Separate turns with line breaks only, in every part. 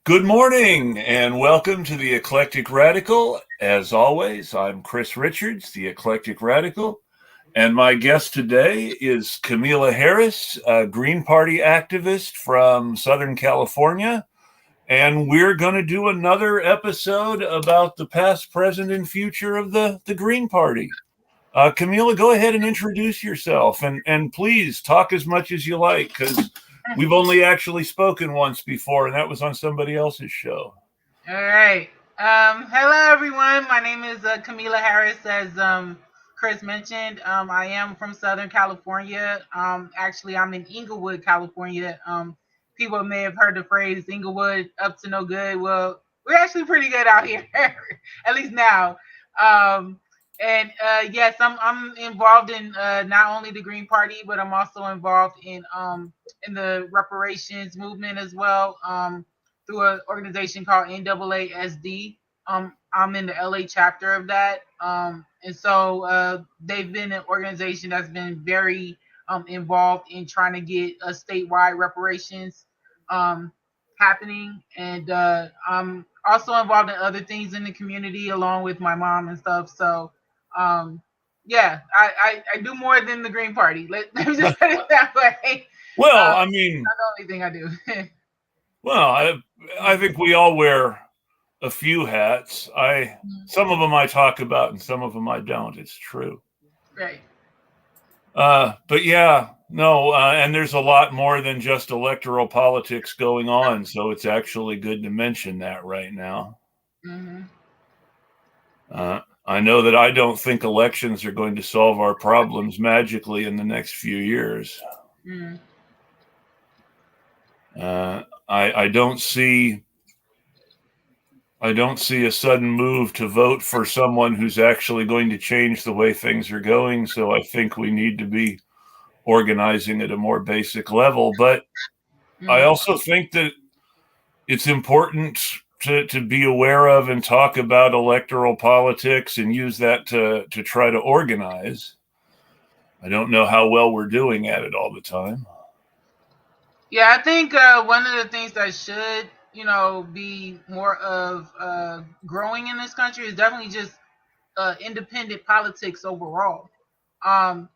Good morning and welcome to the Eclectic Radical. As always, I'm Chris Richards, the Eclectic Radical, and my guest today is Kamilah Harris, a Green Party activist from Southern California. And we're going to do another episode about the past, present, and future of the Green Party. Kamilah, go ahead and introduce yourself and please talk as much as you like because we've only actually spoken once before, and that was on somebody else's show.
All right. Hello, everyone. My name is Kamilah Harris. As Chris mentioned, I am from Southern California. Actually, I'm in Inglewood, California. People may have heard the phrase Inglewood up to no good. Well, we're actually pretty good out here, at least now. Um, and yes, I'm involved in not only the Green Party, but I'm also involved in the reparations movement as well. Through an organization called NAASD. I'm in the LA chapter of that. And so they've been an organization that's been very involved in trying to get a statewide reparations um, happening. And I'm also involved in other things in the community along with my mom and stuff. So, um, yeah, I do more than the Green Party. Let me just put it that way.
Well, I
It's
mean,
not the only thing I do.
well, I think we all wear a few hats. I Some of them I talk about, and some of them I don't. It's true.
Right.
But yeah, no, and there's a lot more than just electoral politics going on. So it's actually good to mention that right now.
Mm-hmm.
I know that I don't think elections are going to solve our problems magically in the next few years.
Mm-hmm.
I don't see a sudden move to vote for someone who's actually going to change the way things are going. So I think we need to be organizing at a more basic level. But I
Mm-hmm.
also think that it's important to be aware of and talk about electoral politics and use that to try to organize. I don't know how well we're doing at it all the time.
Yeah, I think one of the things that should, be more of growing in this country is definitely just independent politics overall. Um,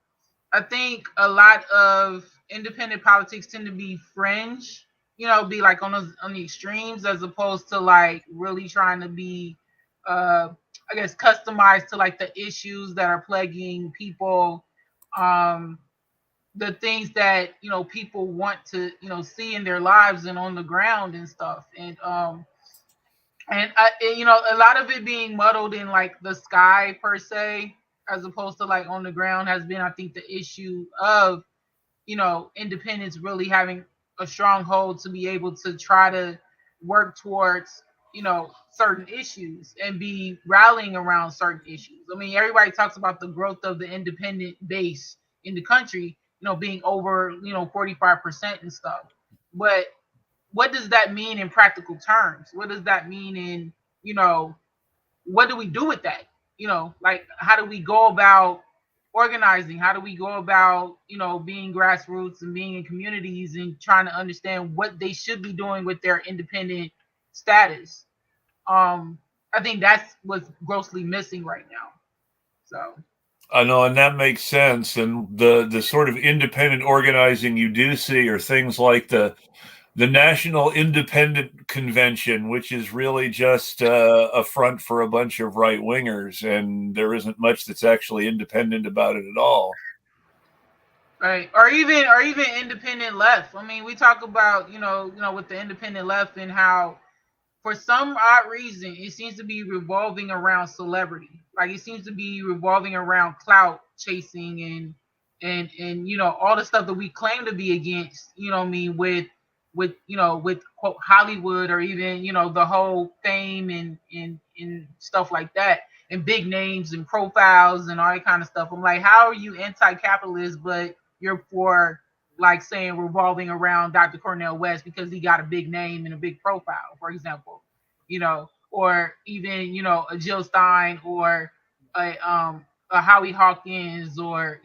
I think a lot of independent politics tend to be fringe, be like on the extremes as opposed to like really trying to be, uh, I guess, customized to like the issues that are plaguing people. Um, the things that people want to see in their lives and on the ground and stuff and a lot of it being muddled in like the sky per se as opposed to like on the ground has been, I think, the issue of independence really having a stronghold to be able to try to work towards certain issues and be rallying around certain issues. I mean, everybody talks about the growth of the independent base in the country, being over 45% and stuff. But what does that mean in practical terms? What does that mean in you know what do we do with that? Like, how do we go about organizing? How do we go about, being grassroots and being in communities and trying to understand what they should be doing with their independent status? I think that's what's grossly missing right now. So,
I know, and that makes sense. And the sort of independent organizing you do see are things like the National Independent Convention, which is really just a front for a bunch of right wingers, and there isn't much that's actually independent about it at all.
right, or even independent left. I mean, we talk about with the independent left and how for some odd reason, it seems to be revolving around celebrity. Like it seems to be revolving around clout chasing and all the stuff that we claim to be against. What I mean, with quote Hollywood or even the whole fame and stuff like that and big names and profiles and all that kind of stuff. I'm like, how are you anti-capitalist but you're for like saying revolving around Dr. Cornel West because he got a big name and a big profile, for example, or even a Jill Stein or a Howie Hawkins or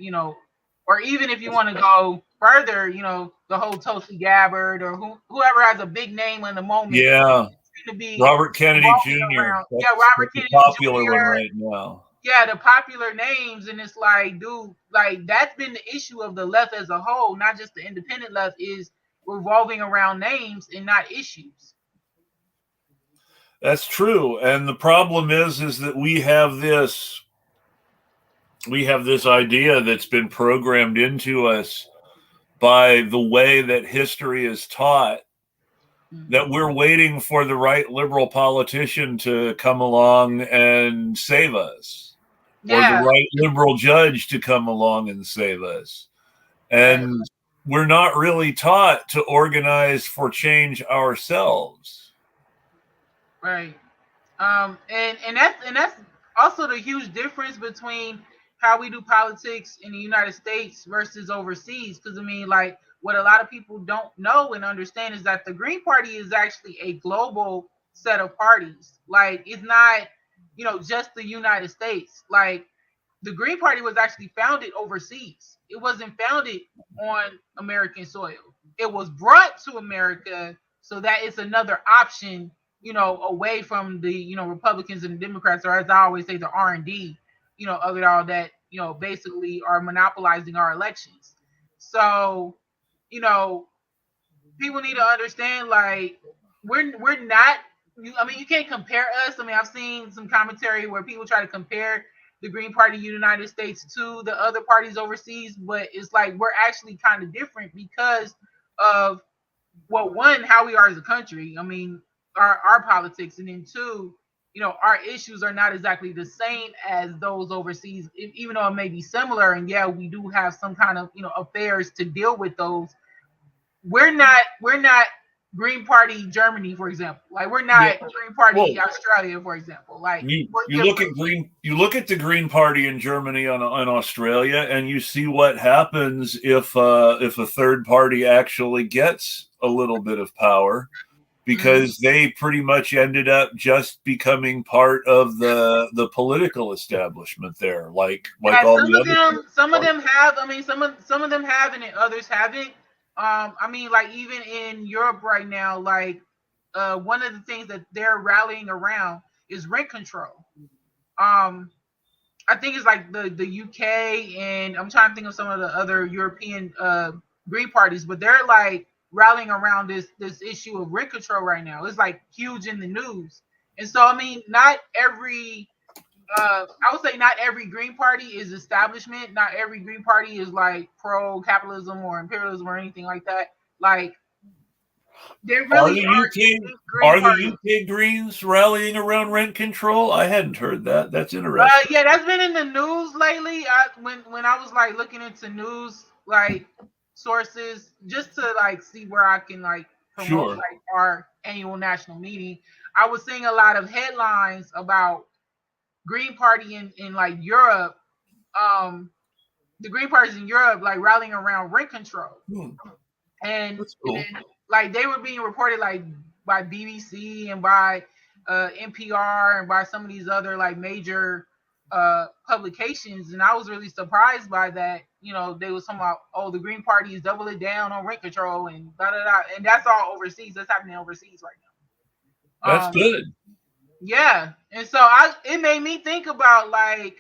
Or even if you want to go further, the whole Tulsi Gabbard or whoever has a big name in the moment
Yeah,
seem to be
Robert Kennedy
revolving
Jr.
around, yeah,
That's
Robert
a
Kennedy
popular one
Jr.
right now.
Yeah, the popular names, and it's like, dude, like that's been the issue of the left as a whole, not just the independent left, is revolving around names and not issues.
That's true, and the problem is that we have this idea that's been programmed into us by the way that history is taught, that we're waiting for the right liberal politician to come along and save us, or the
Yeah,
right liberal judge to come along and save us.
right,
And we're not really taught to organize for change ourselves.
right. And that's also the huge difference between how we do politics in the United States versus overseas. Because I mean, like what a lot of people don't know and understand is that the Green Party is actually a global set of parties. Like it's not, just the United States. Like the Green Party was actually founded overseas. It wasn't founded on American soil. It was brought to America so that it's another option, away from the, Republicans and Democrats, or as I always say, the R&D, of it all that, basically are monopolizing our elections. So, you know, people need to understand, like, we're not, I mean, you can't compare us. I mean, I've seen some commentary where people try to compare the Green Party in the United States to the other parties overseas, but it's like we're actually kind of different because of, well, one, how we are as a country. I mean, our politics, and then two, our issues are not exactly the same as those overseas, even though it may be similar. And yeah, we do have some kind of, affairs to deal with those. We're not Green Party Germany, for example. Like we're
Yeah.
not Green Party
Well,
Australia, for example. Like we're
you look
different.
at you look at the Green Party in Germany and Australia, and you see what happens if a third party actually gets a little bit of power,
Mhm.
because they pretty much ended up just becoming part of the political establishment there, like
Yeah,
all
some
the
of
other
them, some of
parties.
them have. I mean, some of them have, and others haven't. I mean, like even in Europe right now, like one of the things that they're rallying around is rent control. Um, I think it's like the UK, and I'm trying to think of some of the other European Green parties, but they're like rallying around this issue of rent control right now. It's like huge in the news, and so I mean, not every I would say not every Green Party is establishment. Not every Green Party is like pro capitalism or imperialism or anything like that. Like there
Are
really
the
are
UK
distinct Green parties.
Greens rallying around rent control? I hadn't heard that. That's interesting.
Yeah, that's been in the news lately. When I was like looking into news like sources just to like see where I can like promote
Sure.
like our annual national meeting, I was seeing a lot of headlines about Green Party in like Europe. Um, the Green parties in Europe like rallying around rent control,
Hmm, that's
and
cool.
then like they were being reported like by BBC and by NPR and by some of these other like major publications, and I was really surprised by that. They was talking about, oh, the Green Party is doubling down on rent control and da da da, and that's all overseas. That's happening overseas right
That's
now.
good.
Yeah, and so it made me think about like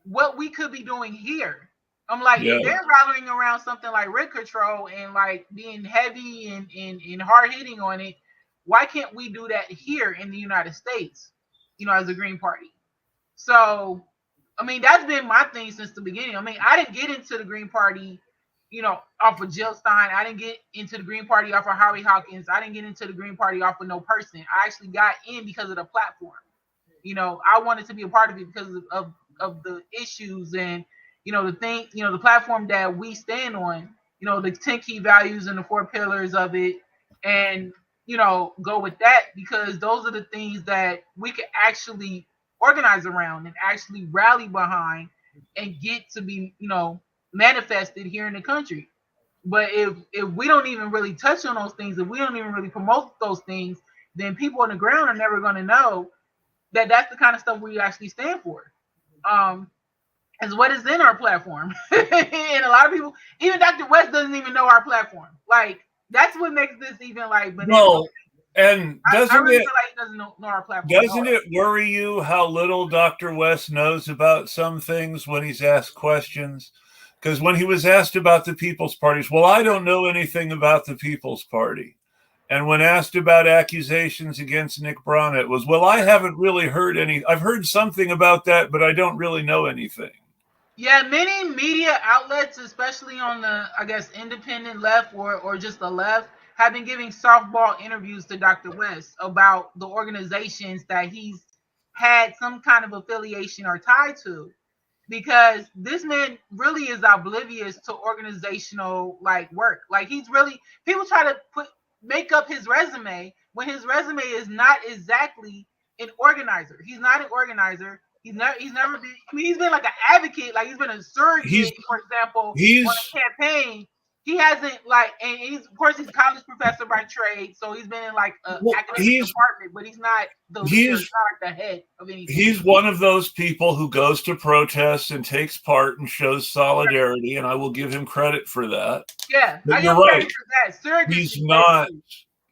what we could be doing here. I'm like,
Yeah.
if they're rallying around something like rent control and like being heavy and hard hitting on it, why can't we do that here in the United States, as a Green Party? So, I mean, that's been my thing since the beginning. I mean, I didn't get into the Green Party, off of Jill Stein. I didn't get into the Green Party off of Howie Hawkins. I didn't get into the Green Party off of no person. I actually got in because of the platform. I wanted to be a part of it because of the issues and the thing, the platform that we stand on, the 10 key values and the 4 pillars of it, and go with that because those are the things that we could actually organize around and actually rally behind and get to be manifested here in the country. But if we don't even really touch on those things, if we don't even really promote those things, then people on the ground are never going to know that that's the kind of stuff we actually stand for. Um, is what is in our platform. And a lot of people, even Dr. West doesn't even know our platform. Like, that's what makes this even like bananas.
No, and
I really feel like he doesn't know our platform.
doesn't it worry you how little Dr. West knows about some things when he's asked questions? Because when he was asked about the People's Parties, well, I don't know anything about the People's Party. And when asked about accusations against Nick Brown, it was, well, I haven't really heard any. I've heard something about that, but I don't really know anything.
Yeah, many media outlets, especially on the, I guess, independent left or just the left, have been giving softball interviews to Dr. West about the organizations that he's had some kind of affiliation or tie to, because this man really is oblivious to organizational like work. Like, he's really, people try to make up his resume when his resume is not exactly an organizer. He's not an organizer. He's never been. I mean, he's been like an advocate, like he's been a surrogate, for example, on a campaign. He hasn't like, and he's, of course, he's a college professor by trade, so he's been in like an academic department, but he's not the leader, he's not like the head of anything.
He's one of those people who goes to protests and takes part and shows solidarity, and I will give him credit for that.
Yeah,
but you're right. He's not.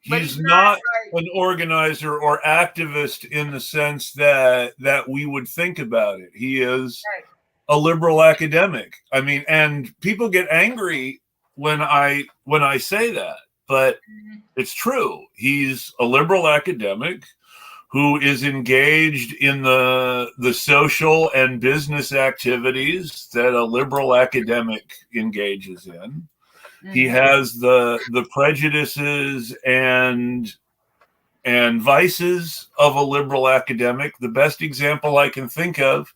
He's not an organizer or activist in the sense that we would think about it. He is a liberal academic. I mean, and people get angry when I say that, but it's true. He's a liberal academic who is engaged in the social and business activities that a liberal academic engages in. He has the prejudices and vices of a liberal academic. The best example I can think of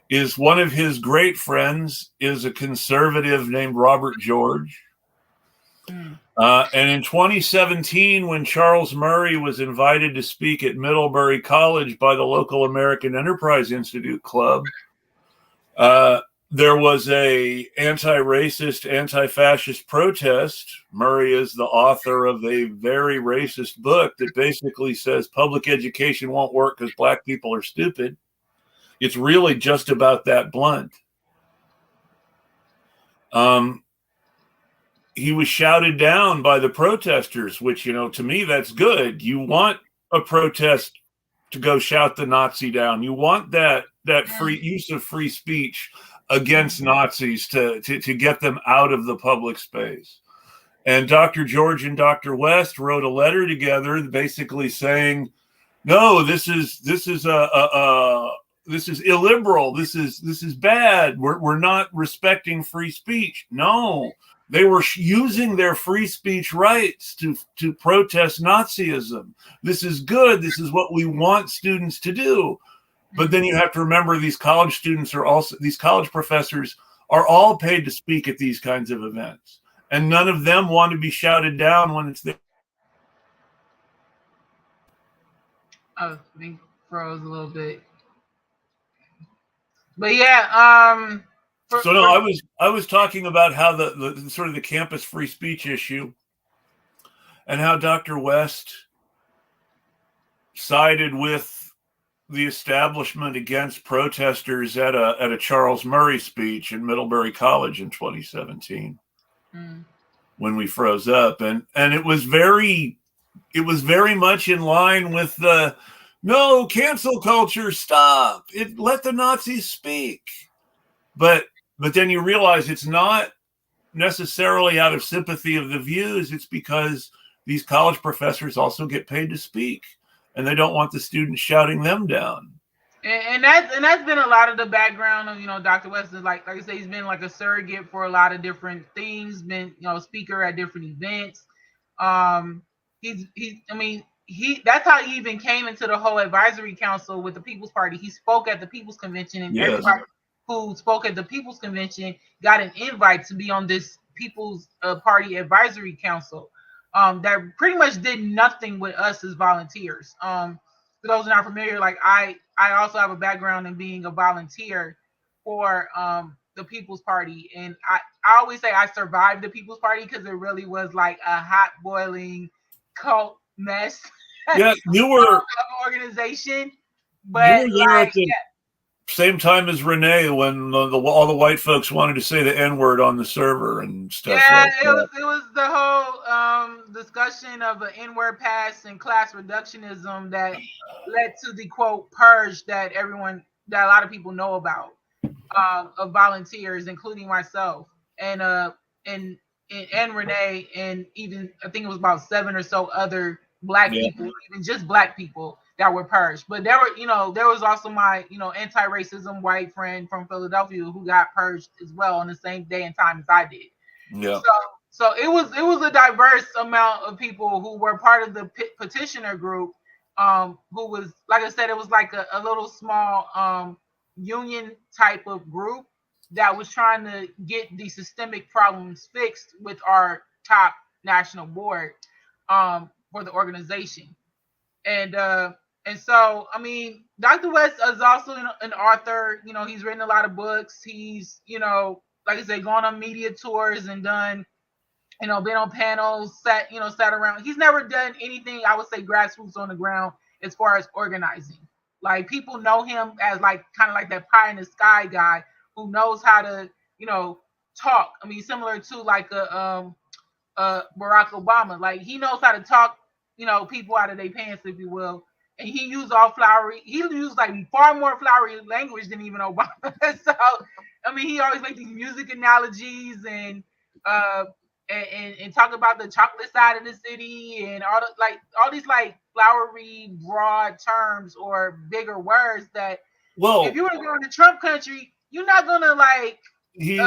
is one of his great friends is a conservative named Robert George. And in 2017, when Charles Murray was invited to speak at Middlebury College by the local American Enterprise Institute Club, there was a anti-racist, anti-fascist protest. Murray is the author of a very racist book that basically says public education won't work because black people are stupid. It's really just about that blunt. He was shouted down by the protesters, which, you know, to me, that's good. You want a protest to go shout the Nazi down. You want that free use of free speech against Nazis to get them out of the public space. And Dr. George and Dr. West wrote a letter together basically saying, no, this is illiberal. This is bad. We're not respecting free speech. No, they were using their free speech rights to protest Nazism. This is good. This is what we want students to do. But then you have to remember these college professors are all paid to speak at these kinds of events. And none of them want to be shouted down when it's there.
Oh, I think froze a little bit. But yeah,
I was talking about how the sort of the campus free speech issue and how Dr. West sided with the establishment against protesters at a Charles Murray speech in Middlebury College in 2017 when we froze up, and it was very much in line with the no cancel culture, stop it, let the Nazis speak, but then you realize it's not necessarily out of sympathy of the views. It's because these college professors also get paid to speak. And they don't want the students shouting them down.
And that's been a lot of the background of, you know, Dr. West is like I say, he's been like a surrogate for a lot of different things, been, you know, a speaker at different events. That's how he even came into the whole advisory council with the People's Party. He spoke at the People's Convention, and everybody who spoke at the People's Convention got an invite to be on this People's Party Advisory Council. That pretty much did nothing with us as volunteers. For those who are not familiar, like I also have a background in being a volunteer for the People's Party, and I always say I survived the People's Party because it really was like a hot boiling cult mess.
Yeah, you were
organization, but
same time as Renee, when all the white folks wanted to say the N-word on the server and stuff
Yeah,
like that.
it was the whole discussion of an N-word pass and class reductionism that led to the quote purge that a lot of people know about, of volunteers, including myself and and Renee, and even I think it was about 7 or so other black
Yeah.
people, even just black people that were purged. But there was also my anti-racism white friend from Philadelphia who got purged as well on the same day and time as I did.
Yeah.
So it was a diverse amount of people who were part of the petitioner group, who was, like I said, it was like a little small union type of group that was trying to get the systemic problems fixed with our top national board, for the organization. And so, I mean, Dr. West is also an author. He's written a lot of books. He's, like I said, gone on media tours and done, been on panels, sat around. He's never done anything, I would say, grassroots on the ground as far as organizing. Like, people know him as like kind of like that pie in the sky guy who knows how to, talk. I mean, similar to like Barack Obama. Like, he knows how to talk, people out of their pants, if you will. And he used he used like far more flowery language than even Obama. So, I mean, he always makes these music analogies uh and talk about the chocolate side of the city and all these like flowery broad terms or bigger words that, if you were to go into Trump country, you're not gonna like
he's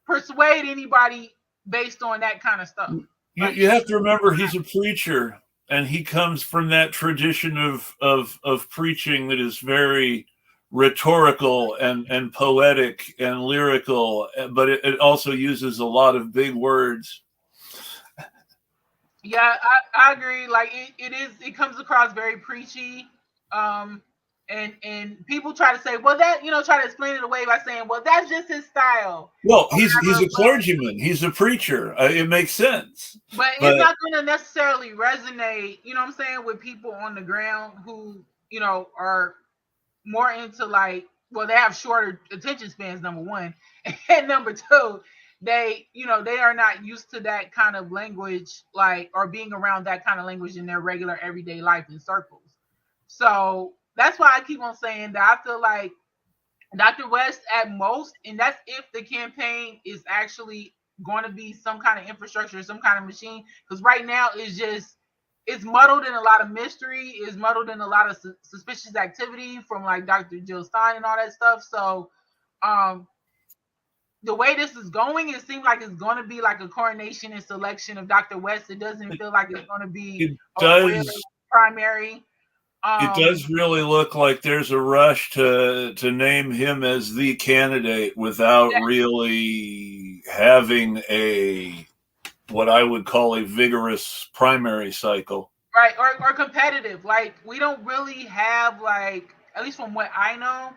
persuade anybody based on that kind of stuff.
you have to remember he's a preacher, and he comes from that tradition of preaching that is very rhetorical and poetic and lyrical, but it also uses a lot of big words.
Yeah, I agree. Like, it comes across very preachy. And people try to say, well, that, try to explain it away by saying, well, that's just his style.
Well, he's a clergyman. He's a preacher. It makes sense.
But it's not going to necessarily resonate, you know what I'm saying, with people on the ground who, are more into like, well, they have shorter attention spans, number one. And number two, they are not used to that kind of language, like, or being around that kind of language in their regular everyday life in circles. So that's why I keep on saying that I feel like Dr. West at most, and that's if the campaign is actually going to be some kind of infrastructure, some kind of machine. Because right now it's muddled in a lot of mystery, it's muddled in a lot of suspicious activity from like Dr. Jill Stein and all that stuff. So the way this is going, it seems like it's going to be like a coronation and selection of Dr. West. It doesn't feel like it's going to be a real primary.
It does really look like there's a rush to name him as the candidate without really having what I would call a vigorous primary cycle.
Right, or competitive. Like, we don't really have, like, at least from what I know,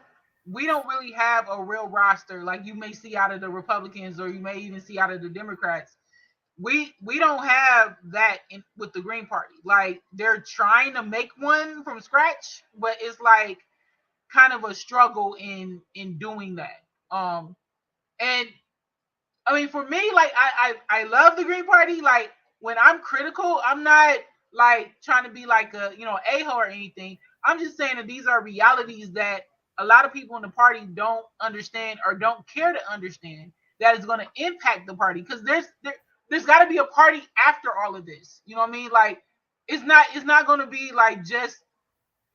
we don't really have a real roster like you may see out of the Republicans, or you may even see out of the Democrats. We don't have that with the Green Party. Like, they're trying to make one from scratch, but it's like kind of a struggle in doing that. And I mean, for me, like, I love the Green Party. Like, when I'm critical, I'm not like trying to be like a-hole or anything. I'm just saying that these are realities that a lot of people in the party don't understand or don't care to understand, that is going to impact the party, because there's got to be a party after all of this. You know what I mean? Like, it's not going to be like just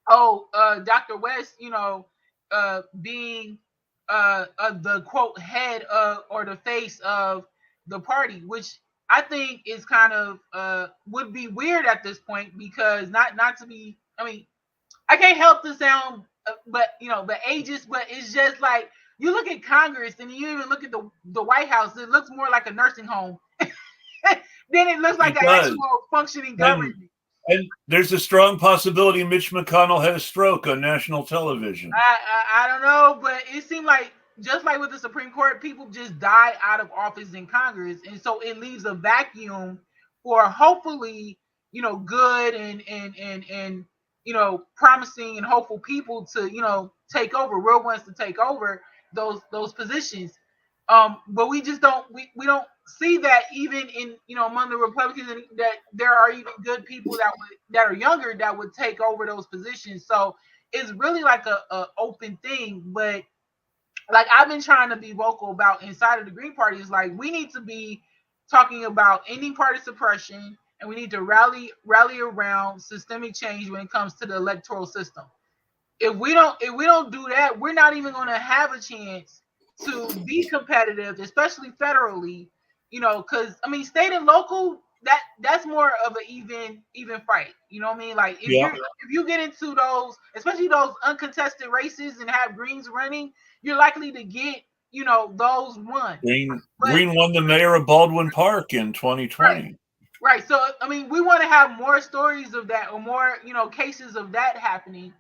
Dr. West, being the quote head of, or the face of the party, which I think is kind of would be weird at this point, because not to be, I mean, I can't help to sound but ageist, but it's just like, you look at Congress and you even look at the White House, it looks more like a nursing home then it looks like an actual functioning government.
And there's a strong possibility Mitch McConnell had a stroke on national television.
I don't know, but it seemed like, just like with the Supreme Court, people just die out of office in Congress, and so it leaves a vacuum for hopefully good and promising and hopeful people to, take over, real ones to take over those positions. But we just we don't see that even in, among the Republicans, and that there are even good people that are younger that would take over those positions. So it's really like a open thing. But like I've been trying to be vocal about inside of the Green Party is like we need to be talking about ending party suppression, and we need to rally around systemic change when it comes to the electoral system. If we don't do that, we're not even going to have a chance to be competitive, especially federally. Because I mean, state and local, that's more of an even fight. You know what I mean? Like
Yeah.
if you get into those, especially those uncontested races and have Greens running, you're likely to get those won. But
Green won the mayor of Baldwin Park in 2020.
right. So I mean, we want to have more stories of that, or more, cases of that happening,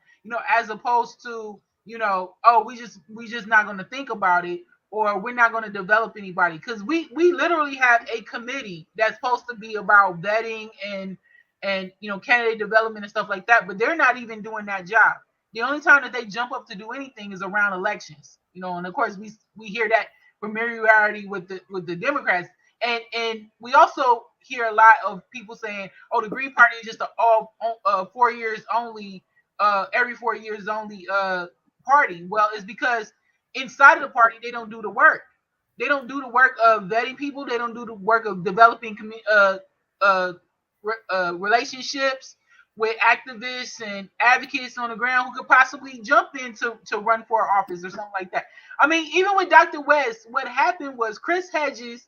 as opposed to, oh, we just not going to think about it, or we're not going to develop anybody, because we literally have a committee that's supposed to be about vetting and candidate development and stuff like that, but they're not even doing that job. The only time that they jump up to do anything is around elections, and of course we hear that familiarity with the Democrats. And we also hear a lot of people saying, "Oh, the Green Party is just a all 4 years only, every 4 years only party." Well, it's because inside of the party they don't do the work. They don't do the work of vetting people. They don't do the work of developing uh, relationships with activists and advocates on the ground who could possibly jump in to run for office or something like that. I mean, even with Dr. West, what happened was Chris Hedges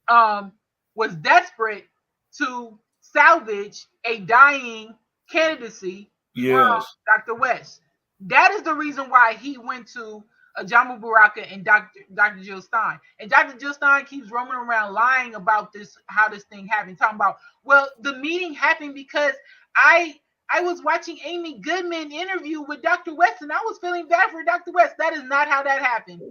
um, was desperate to salvage a dying candidacy from
Yes.
Dr. West. That is the reason why he went to Jamal Baraka and Dr. Jill Stein. And Dr. Jill Stein keeps roaming around lying about this, how this thing happened, talking about, well, the meeting happened because I was watching Amy Goodman interview with Dr. West and I was feeling bad for Dr. West. That is not how that happened.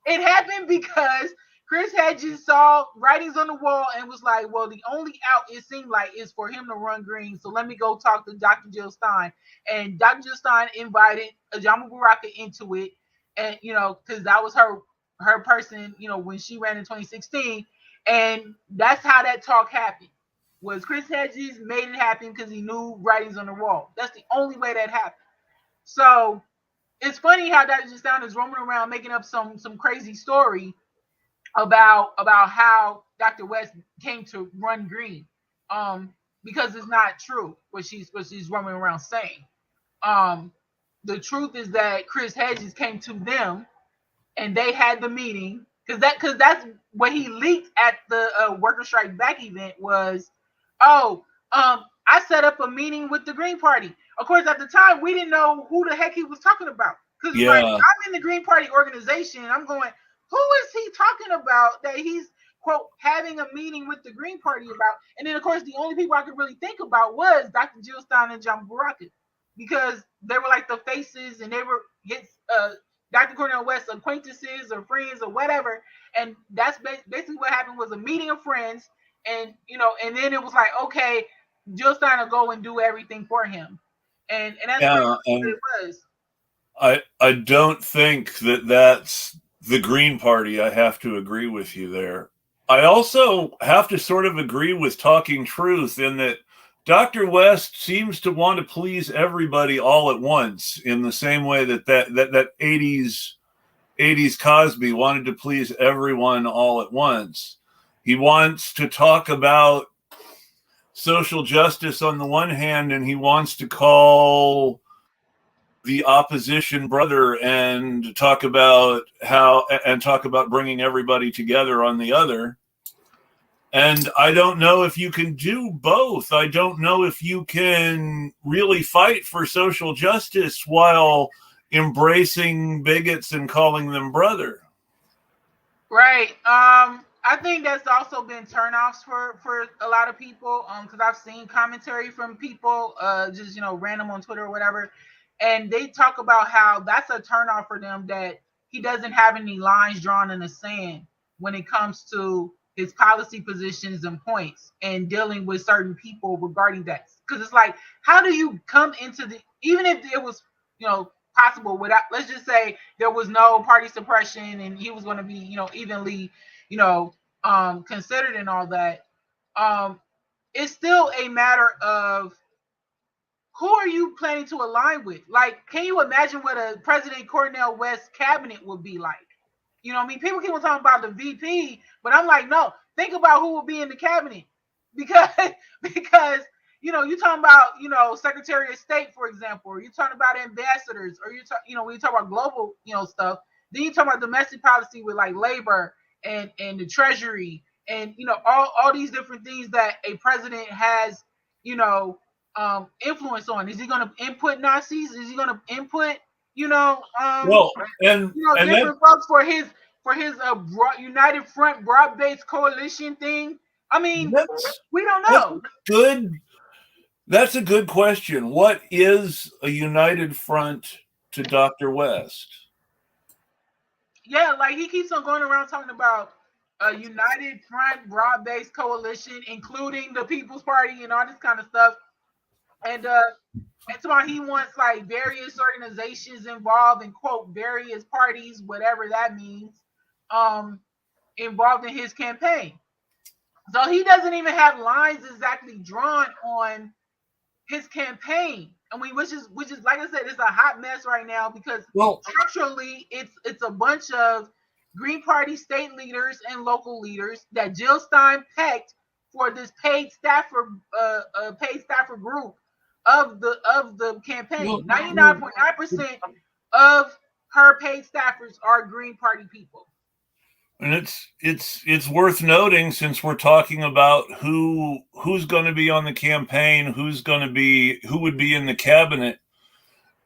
It happened because Chris Hedges saw writings on the wall and was like, well, the only out it seemed like is for him to run green. So let me go talk to Dr. Jill Stein. And Dr. Jill Stein invited Jamal Baraka into it. And, because that was her person, when she ran in 2016. And that's how that talk happened. Was Chris Hedges made it happen because he knew writings on the wall. That's the only way that happened. So it's funny how Dr. Jill Stein is roaming around making up some crazy story about how Dr. West came to run green, because it's not true what she's roaming around saying. The truth is that Chris Hedges came to them and they had the meeting, because that's what he leaked at the worker strike back event was, oh, I set up a meeting with the Green Party. Of course, at the time we didn't know who the heck he was talking about, because it's like,
Yeah.
I'm in the Green Party organization and I'm going, who is he talking about that he's, quote, having a meeting with the Green Party about? And then of course the only people I could really think about was Dr. Jill Stein and John Baraka, because they were like the faces and they were his Dr. Cornel West's acquaintances or friends or whatever. And that's basically what happened, was a meeting of friends. And, and then it was like, okay, Jill Stein will go and do everything for him. And that's pretty much what it was.
I don't think that's the Green Party. I have to agree with you there. I also have to sort of agree with Talking Truth in that Dr. West seems to want to please everybody all at once, in the same way that 80s Cosby wanted to please everyone all at once. He wants to talk about social justice on the one hand, and he wants to call the opposition brother and talk about bringing everybody together on the other. And I don't know if you can do both. I don't know if you can really fight for social justice while embracing bigots and calling them brother.
Right. I think that's also been turnoffs for a lot of people. Because I've seen commentary from people, just random on Twitter or whatever, and they talk about how that's a turnoff for them, that he doesn't have any lines drawn in the sand when it comes to his policy positions and points and dealing with certain people regarding that. Because it's like, how do you come into the, even if it was, possible without, let's just say there was no party suppression and he was going to be, evenly, considered and all that. It's still a matter of who are you planning to align with? Like, can you imagine what a President Cornel West cabinet would be like? You know what I mean? People keep on talking about the VP, but I'm like, no, think about who will be in the cabinet. Because because you're talking about, Secretary of State, for example, or you're talking about ambassadors, or when you talk about global, stuff, then you talk about domestic policy with like labor and the treasury and all these different things that a president has, influence on. Is he going to input Nazis? Is he going to input,
well, and
different folks for his United Front broad-based coalition thing? I mean, we don't know.
That's a good question. What is a united front to Dr. West?
Yeah, like he keeps on going around talking about a united front broad-based coalition, including the People's Party and all this kind of stuff. And that's why he wants like various organizations involved in quote various parties, whatever that means, involved in his campaign. So he doesn't even have lines exactly drawn on his campaign. I mean, which is like I said, it's a hot mess right now because structurally it's a bunch of Green Party state leaders and local leaders that Jill Stein picked for this paid staffer group of the campaign. 99.9% of her paid staffers are Green Party people.
And it's worth noting, since we're talking about who's going to be on the campaign, who would be in the cabinet.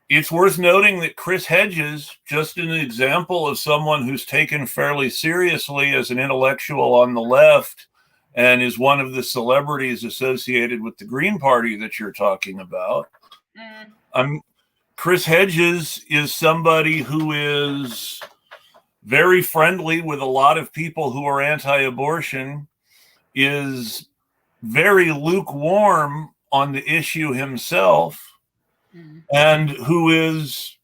It's worth noting that Chris Hedges, just an example of someone who's taken fairly seriously as an intellectual on the left and is one of the celebrities associated with the Green Party that you're talking about. Chris Hedges is somebody who is very friendly with a lot of people who are anti-abortion, is very lukewarm on the issue himself, and who is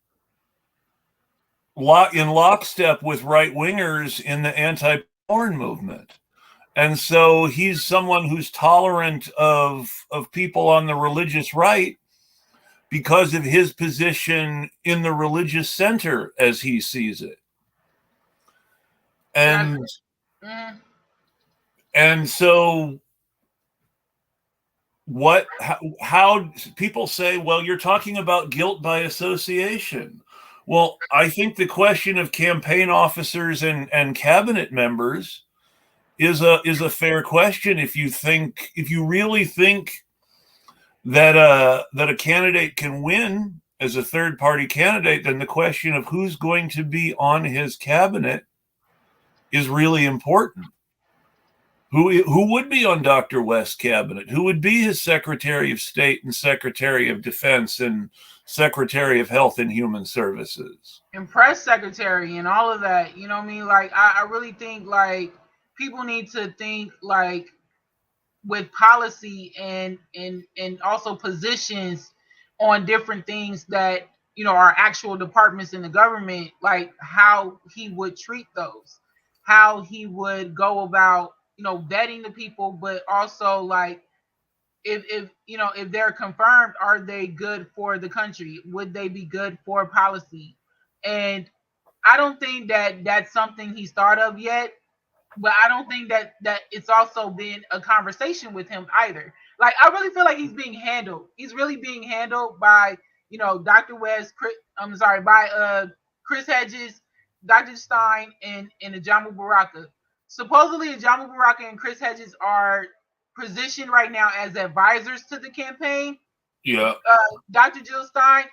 in lockstep with right-wingers in the anti-porn movement. And so he's someone who's tolerant of people on the religious right because of his position in the religious center as he sees it. And so how people say, well, you're talking about guilt by association. Well, I think the question of campaign officers and cabinet members is a fair question. If you really think that a candidate can win as a third party candidate, then the question of who's going to be on his cabinet is really important. Who would be on Dr. West's cabinet? Who would be his Secretary of State and Secretary of Defense and Secretary of Health and Human Services?
And press secretary and all of that. You know what I mean? Like, I really think, like, people need to think, like, with policy and also positions on different things that, are actual departments in the government, like how he would treat those, how he would go about, vetting the people, but also like if they're confirmed, are they good for the country? Would they be good for policy? And I don't think that that's something he's thought of yet, but I don't think that it's also been a conversation with him either. Like, I really feel like he's being handled. He's really being handled by, Dr. West, by Chris Hedges, Dr. Stein, and Ajamu Baraka. Supposedly, Ajamu Baraka and Chris Hedges are positioned right now as advisors to the campaign.
Yeah.
Dr. Jill Stein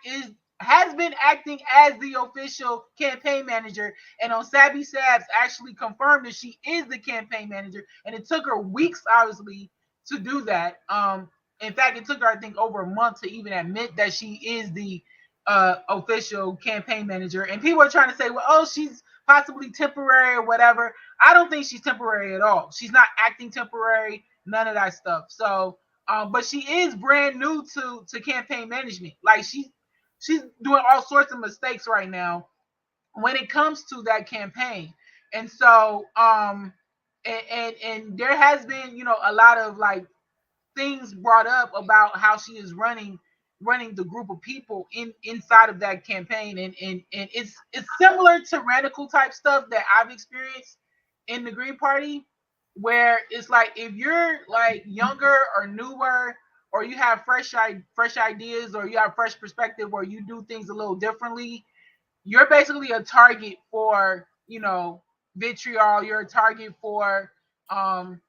has been acting as the official campaign manager, and on Sabby Sabs actually confirmed that she is the campaign manager, and it took her weeks, obviously, to do that. In fact, it took her, I think, over a month to even admit that she is the official campaign manager. And people are trying to say, well, oh, she's possibly temporary or whatever. I don't think she's temporary at all. She's not acting temporary, none of that stuff. So, but she is brand new to campaign management. Like she's doing all sorts of mistakes right now when it comes to that campaign. And so, and there has been, a lot of like things brought up about how she is running the group of people inside of that campaign, and it's similar to radical type stuff that I've experienced in the Green Party, where it's like if you're like younger or newer, or you have fresh ideas, or you have fresh perspective, or you do things a little differently, you're basically a target for vitriol. You're a target um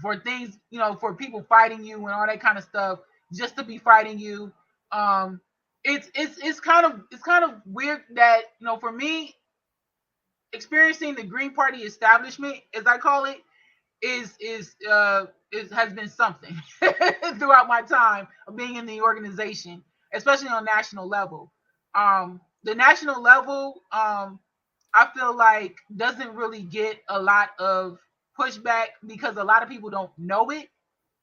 for things, for people fighting you and all that kind of stuff, just to be fighting you. Um, it's kind of weird that, for me, experiencing the Green Party establishment, as I call it, is has been something throughout my time of being in the organization, especially on national level. The national level, I feel like doesn't really get a lot of pushback because a lot of people don't know it.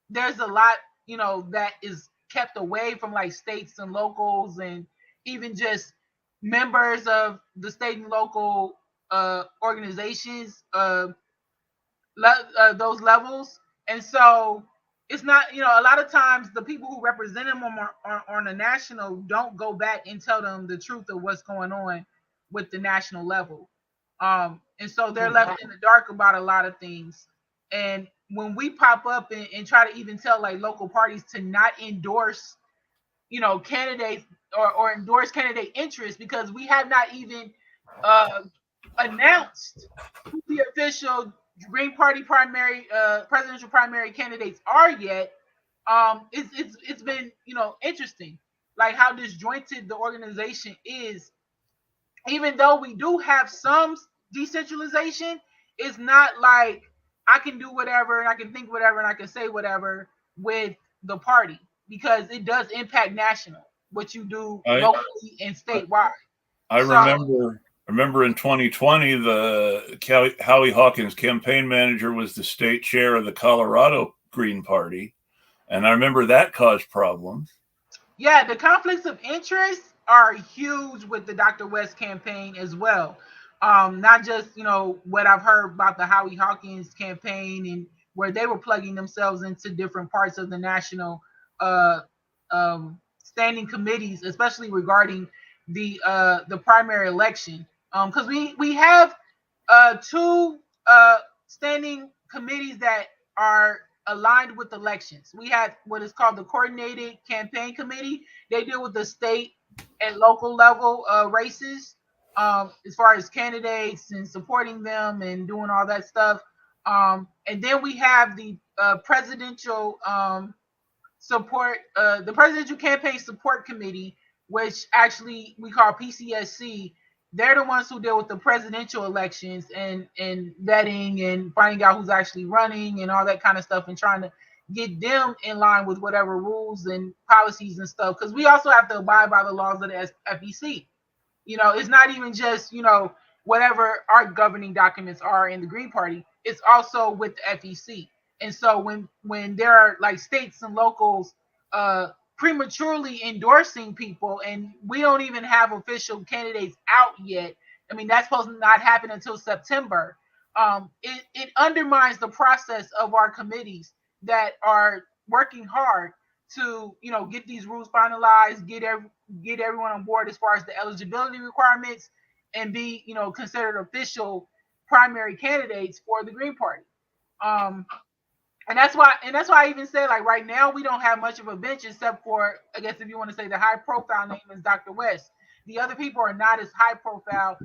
There's a lot, that is kept away from like states and locals, and even just members of the state and local organizations, those levels. And so it's not, a lot of times the people who represent them on the national don't go back and tell them the truth of what's going on with the national level. And so they're left in the dark about a lot of things. And when we pop up and try to even tell like local parties to not endorse, candidates, or endorse candidate interests, because we have not even uh, announced who the official Green Party primary, presidential primary candidates are yet. It's been, interesting, like how disjointed the organization is. Even though we do have some decentralization, it's not like I can do whatever and I can think whatever and I can say whatever with the party, because it does impact national what you do
I
locally and statewide.
I
So
remember in 2020, the Howie Hawkins campaign manager was the state chair of the Colorado Green Party, and I remember that caused problems.
yeah, the conflicts of interest are huge with the Dr. West campaign as well. Not just, what I've heard about the Howie Hawkins campaign, and where they were plugging themselves into different parts of the national uh, standing committees, especially regarding the primary election. Because we have two standing committees that are aligned with elections. We have what is called the Coordinated Campaign Committee. They deal with the state and local level races, as far as candidates and supporting them and doing all that stuff. And then we have the Presidential Campaign Support Committee, which actually we call PCSC. They're the ones who deal with the presidential elections, and vetting and finding out who's actually running and all that kind of stuff, and trying to get them in line with whatever rules and policies and stuff. Because we also have to abide by the laws of the FEC. It's not even just, whatever our governing documents are in the Green Party. It's also with the FEC. And so when there are like states and locals prematurely endorsing people, and we don't even have official candidates out yet. I mean, that's supposed to not happen until September. It undermines the process of our committees that are working hard to, get these rules finalized, get everyone on board as far as the eligibility requirements, and be, considered official primary candidates for the Green Party. Um, and that's why I even say, like, right now we don't have much of a bench, except for, I guess, if you want to say, the high profile name is Dr. West. The other people are not as high profile,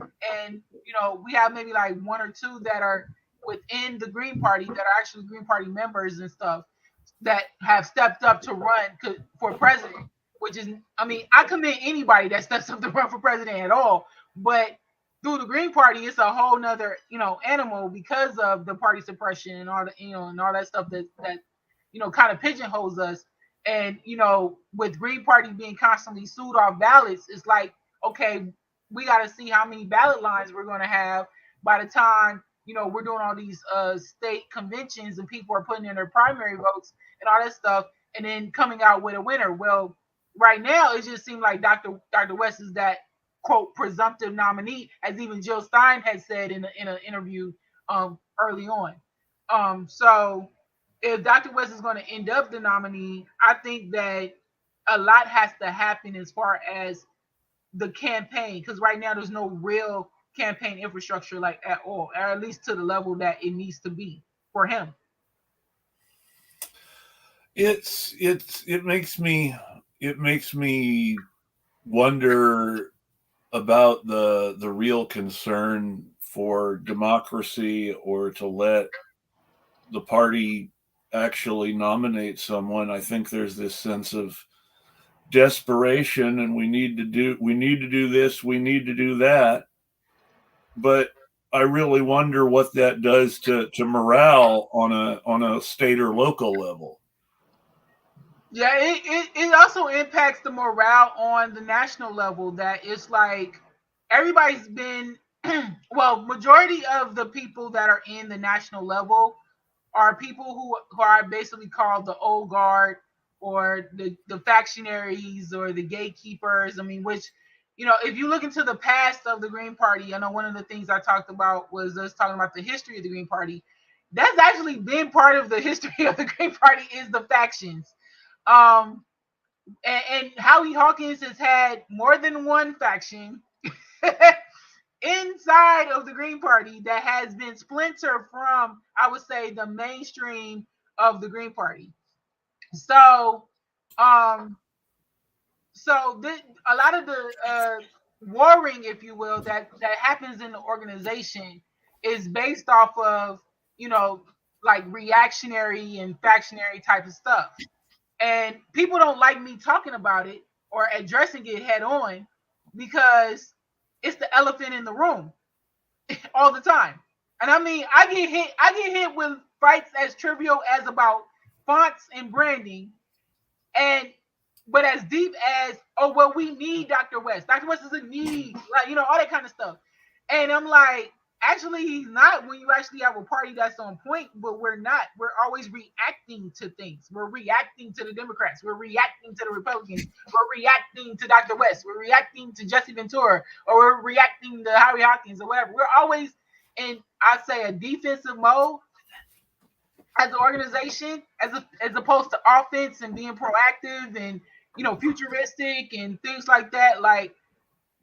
and we have maybe like one or two that are within the Green Party that are actually Green Party members and stuff, that have stepped up to run for president. Which is, I mean, I commend anybody that steps up to run for president at all, but through the Green Party, it's a whole nother, animal, because of the party suppression and all the, and all that stuff that kind of pigeonholes us. And with Green Party being constantly sued off ballots, it's like, okay, we got to see how many ballot lines we're going to have by the time we're doing all these state conventions and people are putting in their primary votes and all that stuff, and then coming out with a winner. Well, right now it just seemed like Dr. West is that quote presumptive nominee, as even Jill Stein had said in an interview early on. So if Dr. West is going to end up the nominee, I think that a lot has to happen as far as the campaign, because right now there's no real campaign infrastructure like at all, or at least to the level that it needs to be for him.
It makes me wonder about the real concern for democracy, or to let the party actually nominate someone. I think there's this sense of desperation, and we need to do this, we need to do that. But I really wonder what that does to morale on a state or local level.
Yeah, it also impacts the morale on the national level. That it's like everybody's been well, majority of the people that are in the national level are people who are basically called the old guard, or the factionaries, or the gatekeepers. I mean, which, if you look into the past of the Green Party, I know one of the things I talked about was us talking about the history of the Green Party. That's actually been part of the history of the Green Party, is the factions. Um, and Howie Hawkins has had more than one faction inside of the Green Party that has been splintered from, I would say, the mainstream of the Green Party. So, um, a lot of the warring, if you will, that happens in the organization is based off of like reactionary and factionary type of stuff. And people don't like me talking about it or addressing it head on, because it's the elephant in the room all the time. And I mean, I get hit with fights as trivial as about fonts and branding, and but as deep as, oh well, we need Dr. West. Dr. West is a need, like all that kind of stuff. And I'm like, actually, he's not, when you actually have a party that's on point, but we're not. We're always reacting to things. We're reacting to the Democrats. We're reacting to the Republicans. We're reacting to Dr. West. We're reacting to Jesse Ventura, or we're reacting to Howie Hawkins, or whatever. We're always in, I'd say, a defensive mode as an organization, as opposed to offense and being proactive and futuristic and things like that. Like,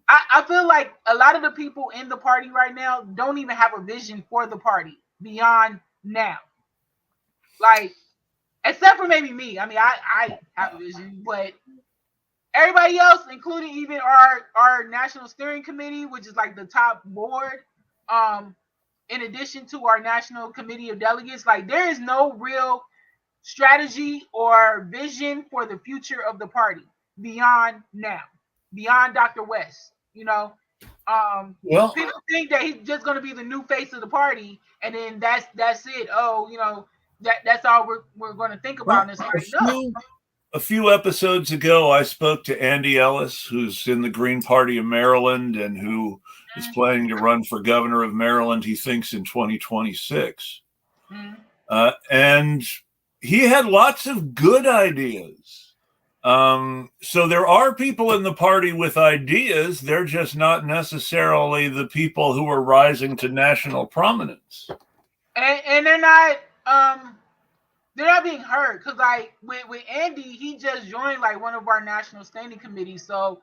I feel like a lot of the people in the party right now don't even have a vision for the party beyond now. Like, except for maybe me. I mean, I have a vision, but everybody else, including even our national steering committee, which is like the top board, in addition to our national committee of delegates, like, there is no real strategy or vision for the future of the party beyond now, beyond Dr. West.
Well,
People think that he's just going to be the new face of the party, and then that's it. Oh, that's all we're going to think about. And it's like, no.
A few episodes ago, I spoke to Andy Ellis, who's in the Green Party of Maryland and who is planning to run for governor of Maryland, he thinks, in 2026. And he had lots of good ideas. So there are people in the party with ideas. They're just not necessarily the people who are rising to national prominence.
And they're not being heard, because like with Andy, he just joined like one of our national standing committees, so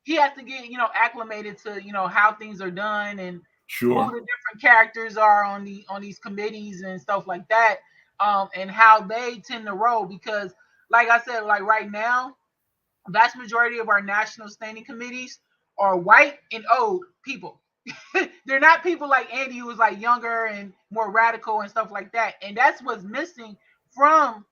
he has to get acclimated to how things are done, and who the different characters are on these committees and stuff like that, and how they tend to roll. Because like I said, like right now, vast majority of our national standing committees are white and old people. They're not people like Andy, who was like younger and more radical and stuff like that. And that's what's missing from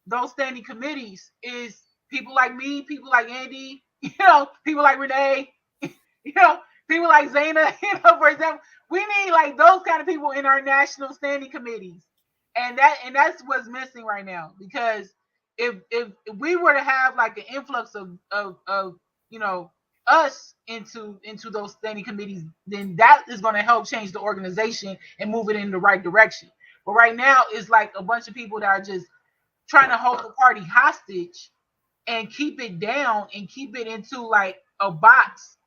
those standing committees, is people like me, people like Andy, people like Renee, people like Zaina, for example. We need like those kind of people in our national standing committees. And that's what's missing right now, because if we were to have like an influx of us into those standing committees, then that is going to help change the organization and move it in the right direction. But right now, it's like a bunch of people that are just trying to hold the party hostage and keep it down and keep it into like a box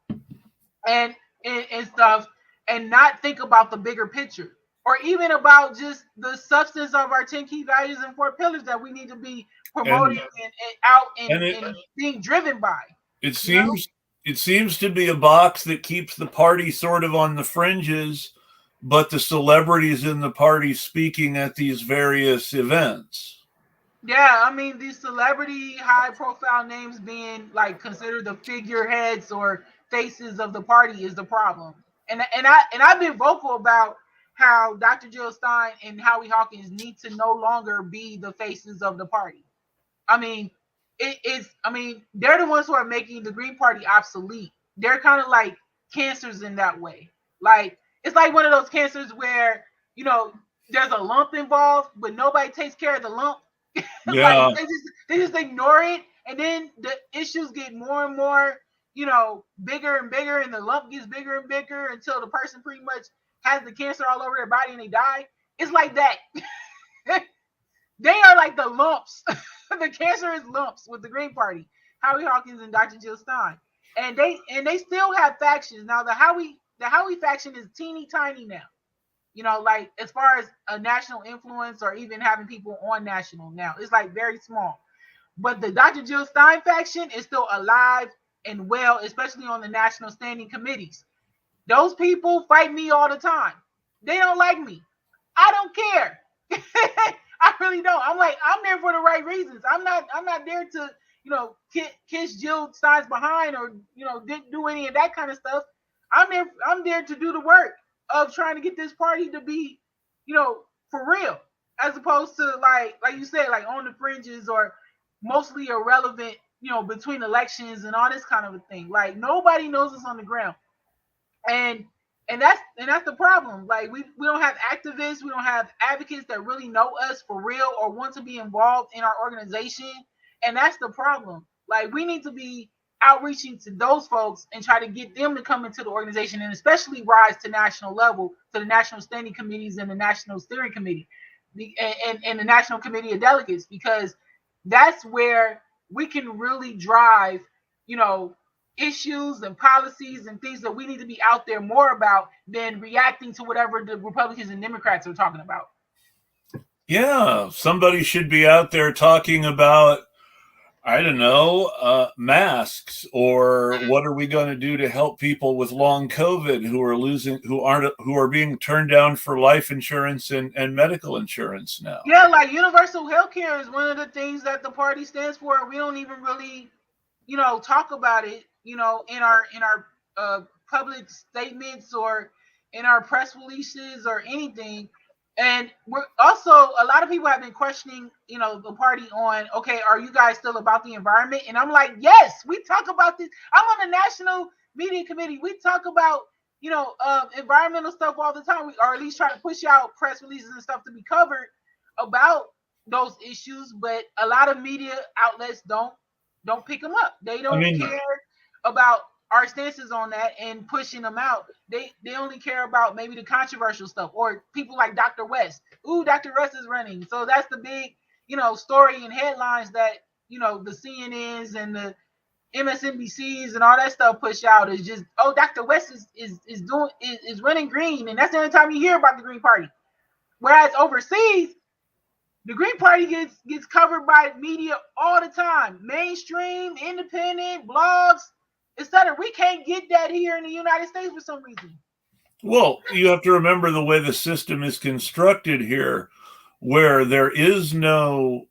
and and stuff, and not think about the bigger picture, or even about just the substance of our 10 key values and 4 pillars that we need to be promoting and out and being driven by.
It
You know?
seems to be a box that keeps the party sort of on the fringes, but the celebrities in the party speaking at these various events.
Yeah, I mean, these celebrity high profile names being like considered the figureheads or faces of the party is the problem. And I've been vocal about how Dr. Jill Stein and Howie Hawkins need to no longer be the faces of the party. I mean, I mean, they're the ones who are making the Green Party obsolete. They're kind of like cancers in that way. Like it's like one of those cancers where, you know, there's a lump involved, but nobody takes care of the lump.
Yeah.
Like they just ignore it, and then the issues get more and more, bigger and bigger, and the lump gets bigger and bigger until the person pretty much has the cancer all over their body and they die. It's like that. They are like the lumps. The cancerous lumps with the Green Party, Howie Hawkins and Dr. Jill Stein, and they still have factions now. The Howie faction is teeny tiny now. Like as far as a national influence or even having people on national now, it's like very small. But the Dr. Jill Stein faction is still alive and well, especially on the national standing committees. Those people fight me all the time. They don't like me. I don't care. I really don't. I'm like, I'm there for the right reasons. I'm not there to, kiss Jill Stein's behind or, didn't do any of that kind of stuff. I'm there to do the work of trying to get this party to be, for real, as opposed to like you said, like on the fringes or mostly irrelevant, between elections and all this kind of a thing. Like nobody knows us on the ground, and that's the problem. Like we don't have activists, we don't have advocates that really know us for real or want to be involved in our organization, and that's the problem. Like we need to be outreaching to those folks and try to get them to come into the organization, and especially rise to national level, to the national standing committees and the national steering committee, and the national committee of delegates, because that's where we can really drive, issues and policies and things that we need to be out there more about than reacting to whatever the Republicans and Democrats are talking about.
Yeah, somebody should be out there talking about, I don't know, masks, or what are we going to do to help people with long COVID who are being turned down for life insurance and medical insurance now.
Yeah, like universal health care is one of the things that the party stands for. We don't even really, talk about it, in our public statements or in our press releases or anything. And we're also, a lot of people have been questioning, the party on, okay, are you guys still about the environment? And I'm like, yes, we talk about this. I'm on the national media committee. We talk about, environmental stuff all the time, or at least try to push out press releases and stuff to be covered about those issues. But a lot of media outlets don't pick them up. They don't care about our stances on that and pushing them out. They only care about maybe the controversial stuff or people like Dr. West. Ooh, Dr. West is running. So that's the big, story and headlines that, the CNNs and the MSNBCs and all that stuff push out, is just, oh, Dr. West is running green, and that's the only time you hear about the Green Party. Whereas overseas, the Green Party gets covered by media all the time, mainstream, independent, blogs, etc. We can't get that here in the United States for some reason.
Well, you have to remember the way the system is constructed here, where there is no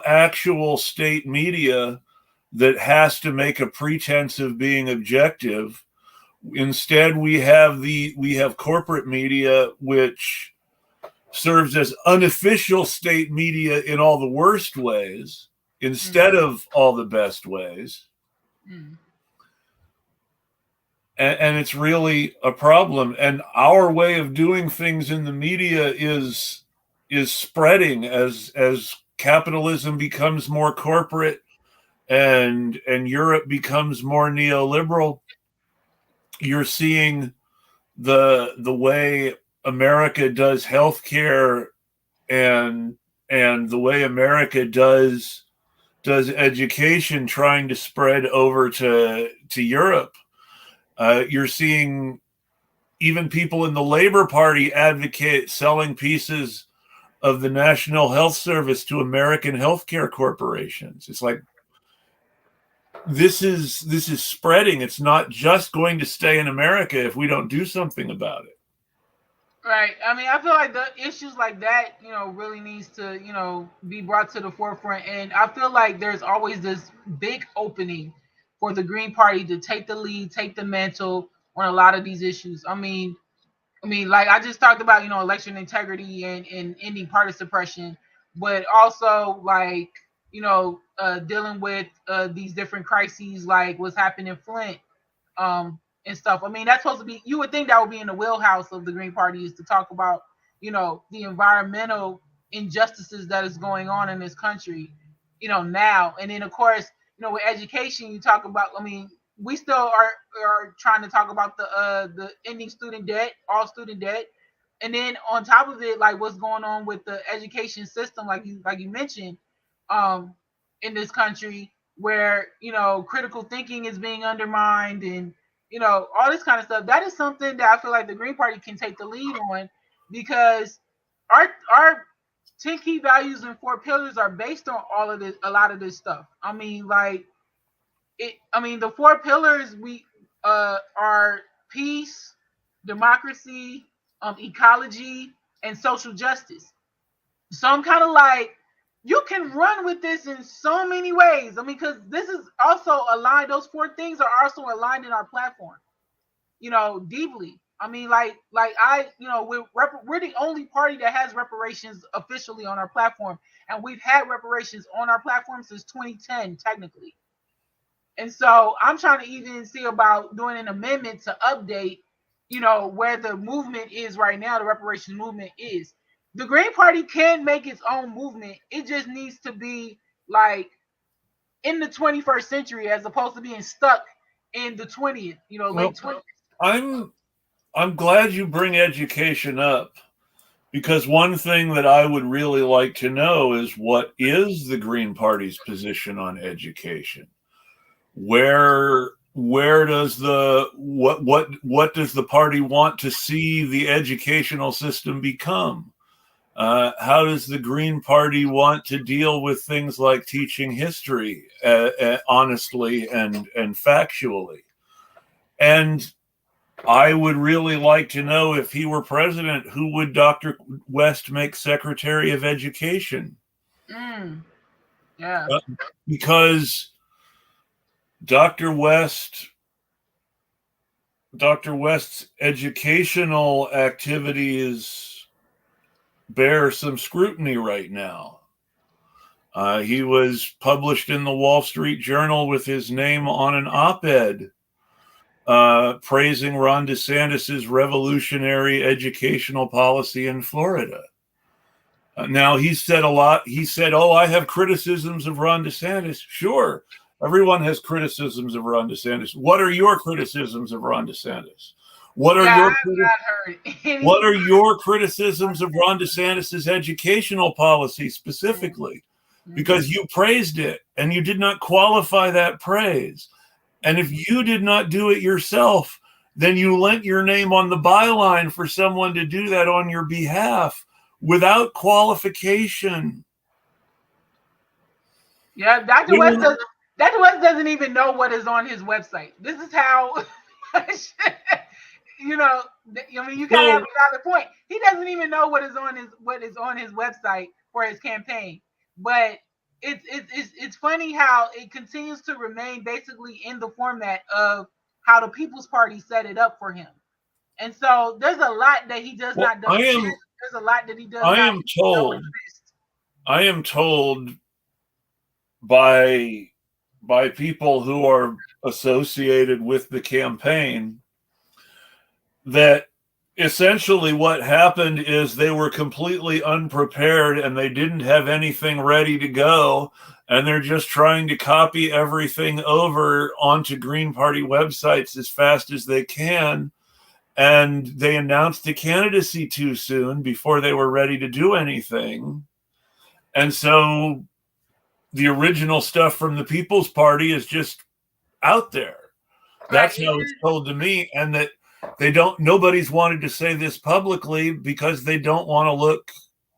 actual state media that has to make a pretense of being objective. Instead, we have corporate media, which serves as unofficial state media in all the worst ways instead of all the best ways. And it's really a problem. And our way of doing things in the media is spreading as capitalism becomes more corporate and Europe becomes more neoliberal, you're seeing the way America does healthcare and the way America does education trying to spread over to Europe. You're seeing even people in the Labor Party advocate selling pieces of the National Health Service to American healthcare corporations. It's like this is spreading. It's not just going to stay in America if we don't do something about it.
Right. I mean, I feel like the issues like that, really needs to, be brought to the forefront. And I feel like there's always this big opening for the Green Party to take the lead, take the mantle on a lot of these issues. Like I just talked about, election integrity and ending party suppression, but also like, dealing with these different crises, like what's happening in Flint, and stuff. I mean, that's supposed to be, you would think that would be in the wheelhouse of the Green Party, is to talk about, the environmental injustices that is going on in this country, now. And then, of course, with education, you talk about, we still are trying to talk about the ending student debt, all student debt. And then on top of it, like what's going on with the education system, like you mentioned, in this country, where critical thinking is being undermined, and all this kind of stuff. That is something that I feel like the Green Party can take the lead on, because our 10 key values and 4 pillars are based on all of this, a lot of this stuff. The 4 pillars we are peace, democracy, ecology, and social justice. So I'm kind of like, you can run with this in so many ways. Because this is also aligned. Those 4 things are also aligned in our platform, deeply. We're the only party that has reparations officially on our platform, and we've had reparations on our platform since 2010, technically. And so I'm trying to even see about doing an amendment to update, where the movement is right now, the reparations movement is. The Green Party can make its own movement. It just needs to be like in the 21st century, as opposed to being stuck in the 20th, late 20th.
I'm glad you bring education up, because one thing that I would really like to know is, what is the Green Party's position on education? Where does what does the party want to see the educational system become? How does the Green Party want to deal with things like teaching history honestly and factually? And I would really like to know, if he were president, who would Dr. West make Secretary of Education?
Yeah.
Because Dr. West's educational activities bear some scrutiny right now. He was published in the Wall Street Journal with his name on an op-ed praising Ron DeSantis's revolutionary educational policy in Florida. Now, he said a lot. He said, "Oh, I have criticisms of Ron DeSantis." Sure, everyone has criticisms of Ron DeSantis. What are your criticisms of Ron DeSantis? What are your criticisms of Ron DeSantis's educational policy specifically? Because you praised it and you did not qualify that praise. And if you did not do it yourself, then you lent your name on the byline for someone to do that on your behalf without qualification.
Yeah, Dr. West doesn't even know what is on his website. This is how, you kind of have a valid point. He doesn't even know what is on his website for his campaign. But it's funny how it continues to remain basically in the format of how the People's Party set it up for him. And so there's a lot that he does not do. There's a lot that he does not know.
I am told by people who are associated with the campaign that essentially what happened is they were completely unprepared and they didn't have anything ready to go, and they're just trying to copy everything over onto Green Party websites as fast as they can, and they announced the candidacy too soon before they were ready to do anything. And so the original stuff from the People's Party is just out there. That's how it's told to me. And that nobody's wanted to say this publicly because they don't want to look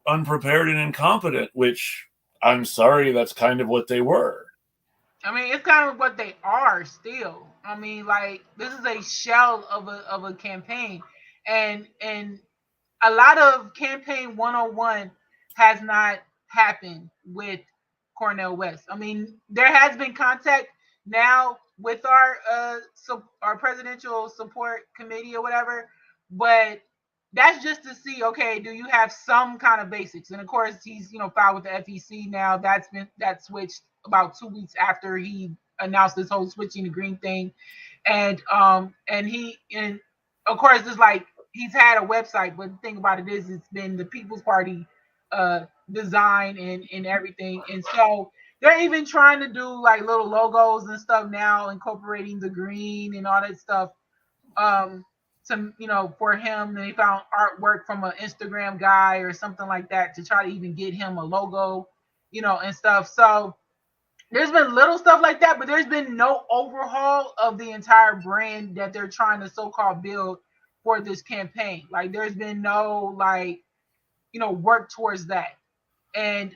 unprepared and incompetent, which I'm sorry, that's kind of what they were.
I mean, it's kind of what they are still. I mean, like, this is a shell of a campaign, and a lot of campaign 101 has not happened with Cornel West. I mean, there has been contact now with our presidential support committee or whatever, but that's just to see, okay, do you have some kind of basics? And of course, he's filed with the FEC now. That switched about 2 weeks after he announced this whole switching the green thing, and of course it's like he's had a website, but the thing about it is it's been the People's Party design and everything, and so they're even trying to do like little logos and stuff now, incorporating the green and all that stuff. To for him, they found artwork from an Instagram guy or something like that to try to even get him a logo, and stuff. So there's been little stuff like that, but there's been no overhaul of the entire brand that they're trying to so-called build for this campaign. Like, there's been no work towards that, and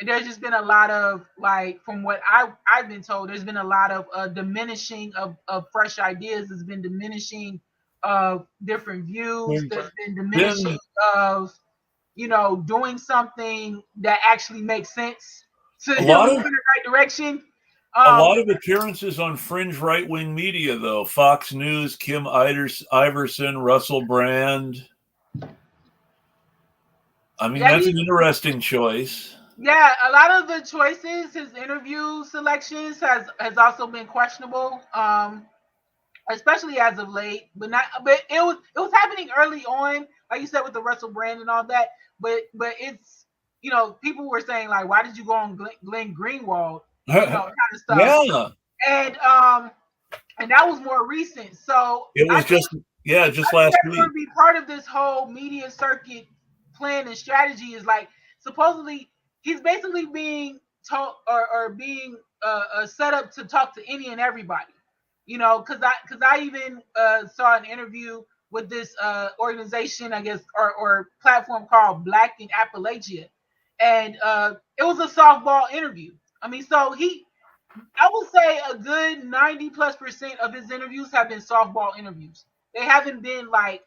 there's just been a lot of, like, from what I've been told, there's been a lot of diminishing of fresh ideas. There's been diminishing of different views. There's been diminishing of doing something that actually makes sense to move in the right direction.
A lot of appearances on fringe right-wing media, though. Fox News, Kim Iverson, Russell Brand. I mean, that's an interesting choice.
Yeah, a lot of the choices, his interview selections has also been questionable, especially as of late. But it was happening early on, like you said, with the Russell Brand and all that. But it's people were saying, like, why did you go on Glenn Greenwald, kind of stuff.
Yeah.
And that was more recent. So
it was just last week.
Going to be part of this whole media circuit plan and strategy is, like, supposedly he's basically being told or being set up to talk to any and everybody. Because I even saw an interview with this organization, I guess, or platform called Black in Appalachia, and it was a softball interview. I mean, so I would say a good 90+% of his interviews have been softball interviews. They haven't been like,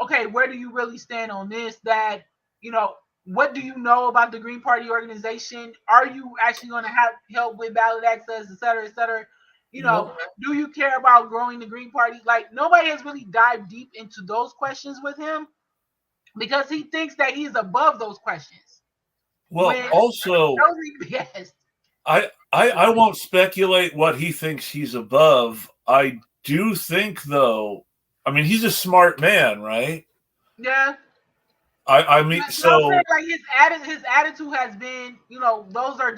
okay, where do you really stand on this, that, what do you know about the Green Party organization? Are you actually going to have help with ballot access, et cetera, et cetera? Do you care about growing the Green Party? Like, nobody has really dived deep into those questions with him because he thinks that he's above those questions.
Well, also, I won't speculate what he thinks he's above. I do think, though, I mean, he's a smart man, right?
Yeah.
I mean, so
like his attitude has been, those are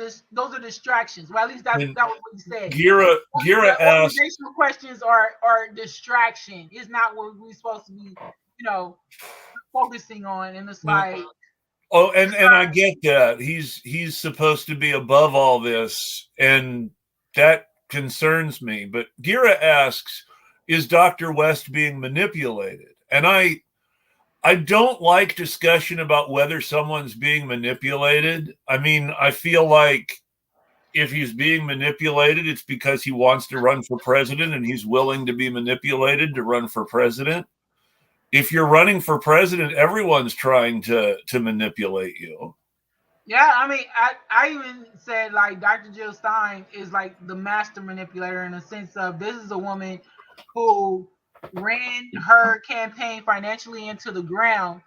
distractions. Well, at least that was what he said.
Gira asked,
questions are distraction. It's not what we're supposed to be, focusing on. And it's like,
oh, and I get that he's supposed to be above all this, and that concerns me. But Gira asks, is Dr. West being manipulated? And I don't like discussion about whether someone's being manipulated. I mean, I feel like if he's being manipulated, it's because he wants to run for president and he's willing to be manipulated to run for president. If you're running for president, everyone's trying to manipulate you.
Yeah, I mean, I even said, like, Dr. Jill Stein is like the master manipulator, in the sense of, this is a woman who ran her campaign financially into the ground,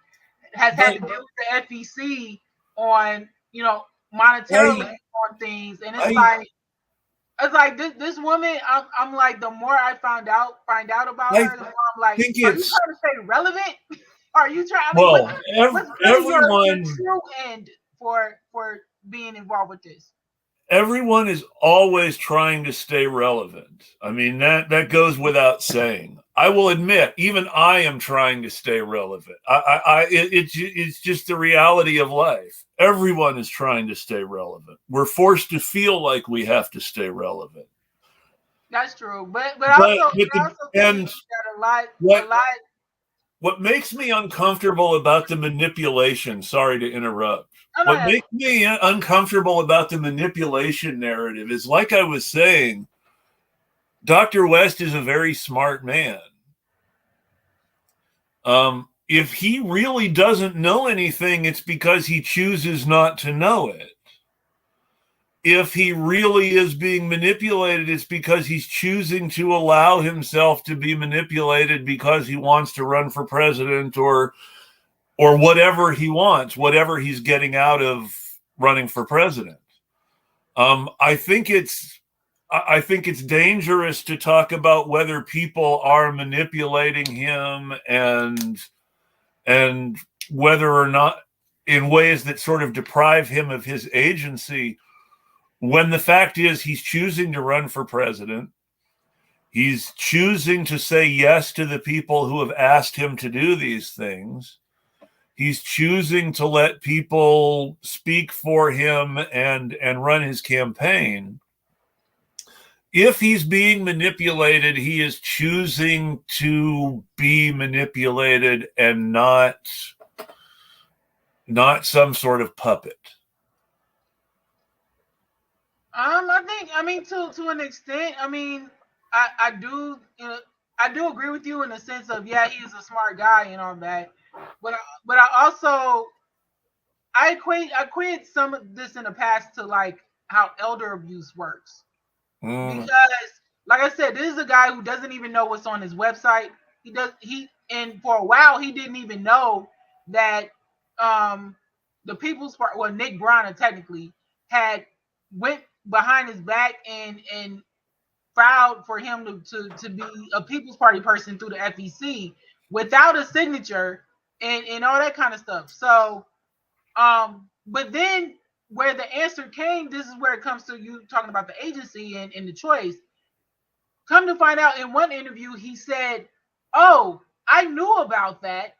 has had to deal with the FEC on, monetarily on things. And it's like, It's like this woman. I'm like, the more I find out about
I
her, the more I'm like,
think
are you
it's,
trying to stay relevant? Are you trying? I mean,
well,
what's really your
everyone
true end for being involved with this?
everyone is always trying to stay relevant. I mean, that goes without saying. I will admit, even I am trying to stay relevant. It's just the reality of life. Everyone is trying to stay relevant. We're forced to feel like we have to stay relevant.
That's true, but
But
also
with
I
the
also think
and
that a
what
lot.
what makes me uncomfortable about the manipulation, sorry to interrupt.
Oh, no,
What makes me uncomfortable about the manipulation narrative is, like I was saying, Dr. West is a very smart man. If he really doesn't know anything, it's because he chooses not to know it. If he really is being manipulated, it's because he's choosing to allow himself to be manipulated because he wants to run for president or whatever he wants, whatever he's getting out of running for president. I think it's dangerous to talk about whether people are manipulating him and whether or not in ways that sort of deprive him of his agency, when the fact is he's choosing to run for president. He's choosing to say yes to the people who have asked him to do these things. He's choosing to let people speak for him and run his campaign. If he's being manipulated, he is choosing to be manipulated and not some sort of puppet.
I mean, to an extent. I mean, I do, I do agree with you in the sense of, yeah, he's a smart guy and all that, but I also I equate some of this in the past to like how elder abuse works.
Mm,
Because like I said, this is a guy who doesn't even know what's on his website. And for a while he didn't even know that um the People's Party, well, Nick Bronner technically had went behind his back and filed for him to be a People's Party person through the FEC without a signature and all that kind of stuff. So but then where the answer came, this is where it comes to you talking about the agency and the choice. Come to find out, in one interview, he said, "Oh, I knew about that.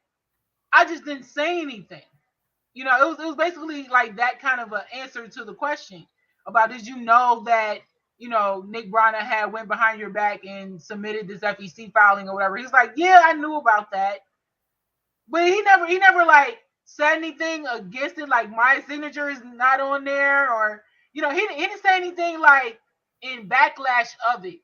I just didn't say anything." It was basically like that kind of an answer to the question about, did you know that Nick Bronner had went behind your back and submitted this FEC filing or whatever. He's like, "Yeah, I knew about that," but he never like said anything against it, like my signature is not on there, or he didn't say anything like in backlash of it,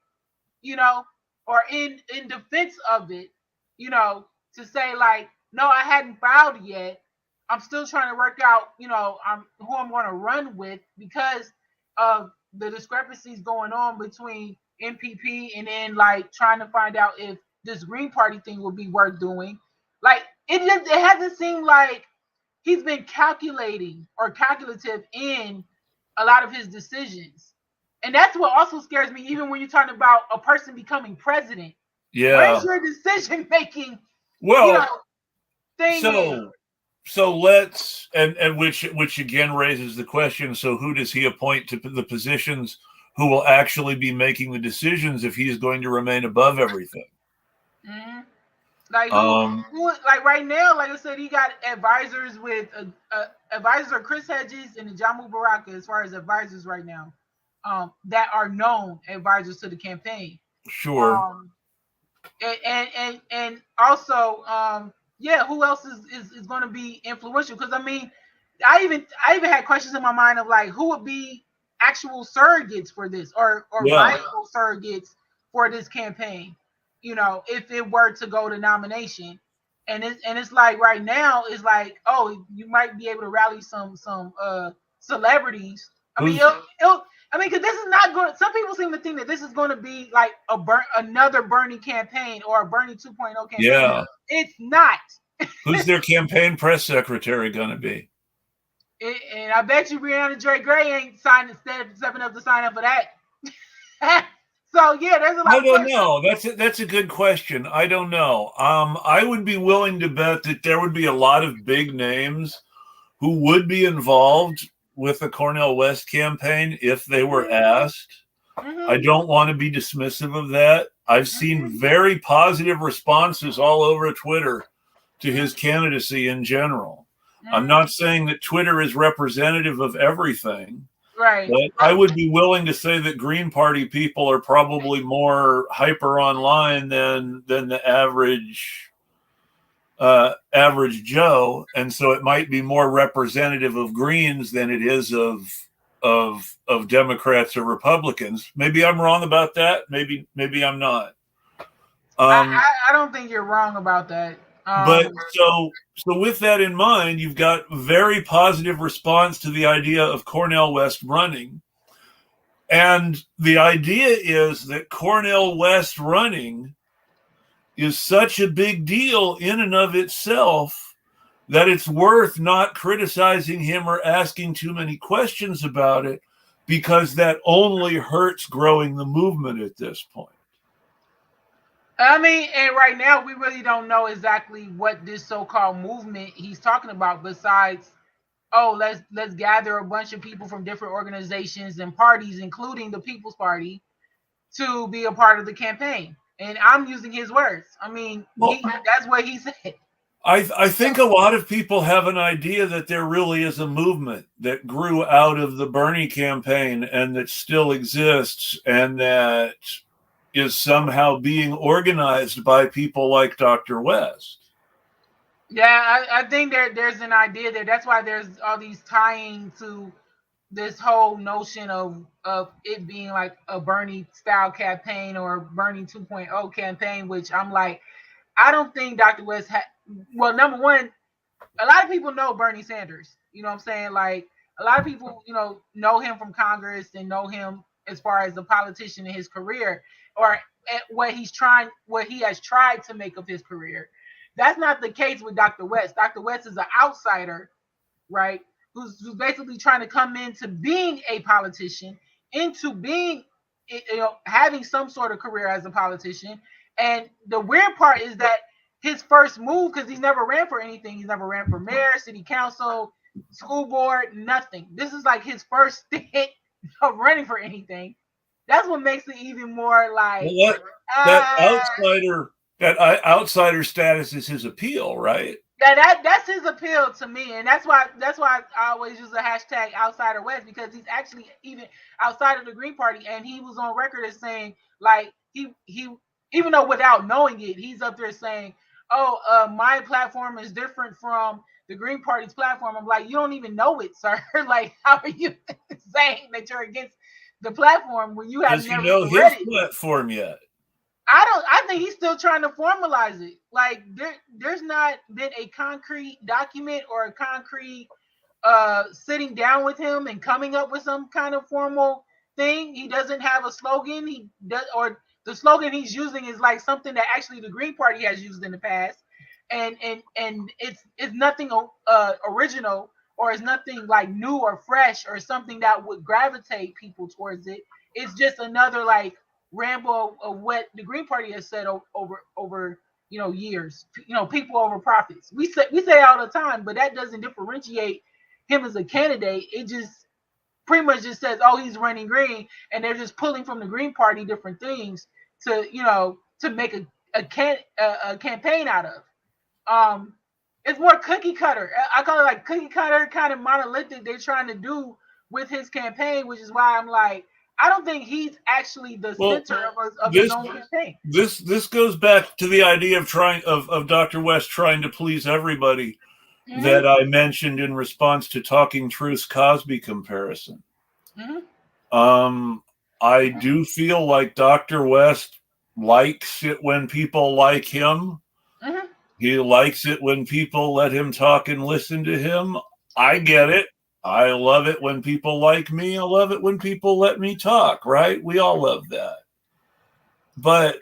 you know, or in defense of it, to say like, no, I hadn't filed yet. I'm still trying to work out, who I'm going to run with because of the discrepancies going on between MPP and then like trying to find out if this Green Party thing will be worth doing. Like it hasn't seemed like he's been calculating or calculative in a lot of his decisions. And that's what also scares me, even when you're talking about a person becoming president.
yeah.
Where's your decision making, you know,
Well,
thing in?
so let's and which again raises the question, so who does he appoint to the positions who will actually be making the decisions if he's going to remain above everything?
Mm-hmm. Like
Um,
like right now, like I said, he got advisors with advisors are Chris Hedges and Jamu Baraka as far as advisors right now, that are known advisors to the campaign.
sure.
Um, and also, yeah, who else is going to be influential? Because I mean, I even had questions in my mind of like, who would be actual surrogates for this, or
Yeah.
viable surrogates for this campaign, if it were to go to nomination. And it's like right now it's like, oh, you might be able to rally some celebrities. I mean,
Who's
because this is not going. Some people seem to think that this is going to be like another Bernie campaign or a Bernie 2.0 campaign.
yeah.
It's not.
Who's their campaign press secretary going to be?
And I bet you Brianna J. Gray ain't stepping up to sign up for that. So yeah, there's a lot
I
of
don't
questions.
know. That's a good question. I don't know. I would be willing to bet that there would be a lot of big names who would be involved with the Cornel West campaign if they were asked. I
Mm-hmm.
don't want to be dismissive of that. I've seen
Mm-hmm.
very positive responses all over Twitter to his candidacy in general. I'm
Mm-hmm.
not saying that Twitter is representative of everything,
Right.
but I would be willing to say that Green Party people are probably more hyper online than the average Joe, and so it might be more representative of Greens than it is of Democrats or Republicans. Maybe I'm wrong about that. Maybe I'm not.
I,
Um,
I, I don't think you're wrong about that.
but so with that in mind, you've got very positive response to the idea of Cornel West running. And the idea is that Cornel West running is such a big deal in and of itself that it's worth not criticizing him or asking too many questions about it, because that only hurts growing the movement at this point.
I mean, and right now we really don't know exactly what this so-called movement he's talking about. Besides, oh, let's gather a bunch of people from different organizations and parties, including the People's Party, to be a part of the campaign. And I'm using his words. I mean,
Well,
that's what he said.
I think a lot of people have an idea that there really is a movement that grew out of the Bernie campaign and that still exists and that is somehow being organized by people like Dr. West.
Yeah, I think there's an idea there. That's why there's all these tying to this whole notion of it being like a Bernie style campaign or Bernie 2.0 campaign, which I'm like, I don't think Dr. West had. Well, number one, a lot of people know Bernie Sanders. You know what I'm saying? Like a lot of people, know him from Congress and know him as far as a politician in his career or what he has tried to make of his career. That's not the case with Dr. West. Dr. West is an outsider, right? Who's basically trying to come into being a politician, into being, having some sort of career as a politician. And the weird part is that his first move, because he's never ran for anything, he's never ran for mayor, city council, school board, nothing. This is like his first stint of running for anything. That's what makes it even more like,
Well, that
uh,
outsider that outsider status is his appeal, right?
that's his appeal to me, and that's why I always use the hashtag outsider West, because he's actually even outside of the Green Party, and he was on record as saying, like, he even though without knowing it, he's up there saying, oh, my platform is different from the Green Party's platform. I'm like, you don't even know it, sir. Like, how are you saying that you're against the platform when you have
Does he
never
know
even
his
read it?
platform yet?
I think he's still trying to formalize it. Like there's not been a concrete document or a concrete sitting down with him and coming up with some kind of formal thing. He doesn't have a slogan. He does, or the slogan he's using is like something that actually the Green Party has used in the past, and it's nothing original, or it's nothing like new or fresh or something that would gravitate people towards it. It's just another like ramble of what the Green Party has said over years. People over profits. We say all the time, but that doesn't differentiate him as a candidate. It just pretty much just says, oh, he's running green, and they're just pulling from the Green Party different things to make a campaign out of. Um, it's more cookie cutter. I call it like cookie cutter, kind of monolithic. They're trying to do with his campaign, which is why I'm like, I don't think he's actually the
Well,
center of his
this
own campaign.
this goes back to the idea of trying of Dr. West trying to please everybody
Mm-hmm.
that I mentioned in response to Talking Truth's Cosby comparison.
Mm-hmm.
Um, I do feel like Dr. West likes it when people like him.
Mm-hmm.
He likes it when people let him talk and listen to him. I get it. I love it when people like me. I love it when people let me talk, right? We all love that. But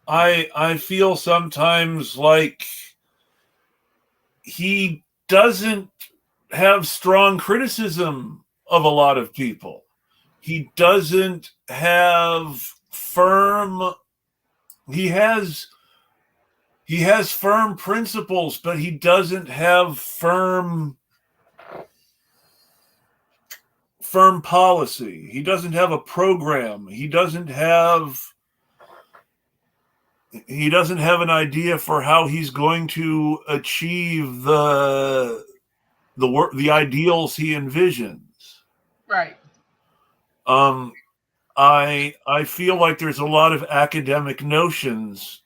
I feel sometimes like he doesn't have strong criticism of a lot of people. he doesn't have firm. He has firm principles, but he doesn't have firm policy. He doesn't have a program. He doesn't have an idea for how he's going to achieve the ideals he envisions.
Right.
I feel like there's a lot of academic notions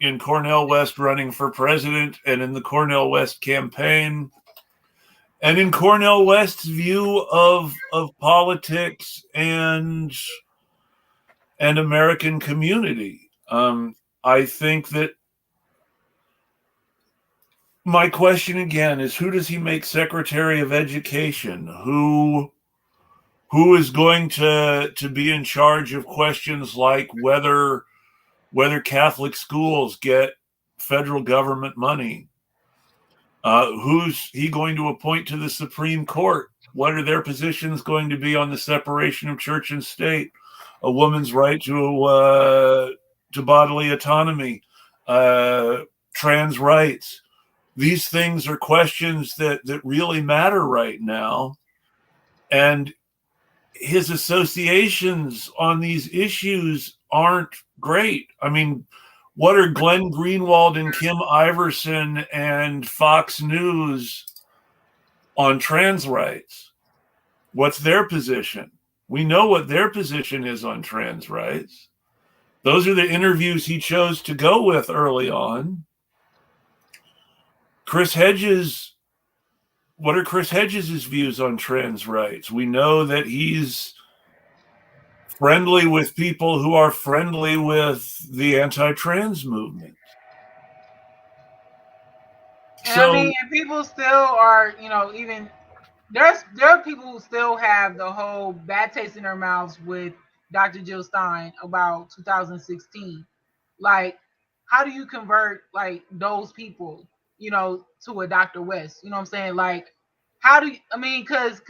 in Cornel West running for president and in the Cornel West campaign and in Cornel West's view of politics and American community. I think that my question again is, who does he make Secretary of Education? Who is going to be in charge of questions like whether Catholic schools get federal government money? Who's he going to appoint to the Supreme Court? What are their positions going to be on the separation of church and state, a woman's right to bodily autonomy, trans rights? These things are questions that really matter right now. And his associations on these issues aren't great. I mean, what are Glenn Greenwald and Kim Iverson and Fox News on trans rights? What's their position? We know what their position is on trans rights. Those are the interviews he chose to go with early on. Chris Hedges, what are Chris Hedges' views on trans rights? We know that he's friendly with people who are friendly with the anti-trans movement.
And I mean, people still are, even there are people who still have the whole bad taste in their mouths with Dr. Jill Stein about 2016. Like, how do you convert like those people, to a Dr. West? You know what I'm saying? Like, how do you, because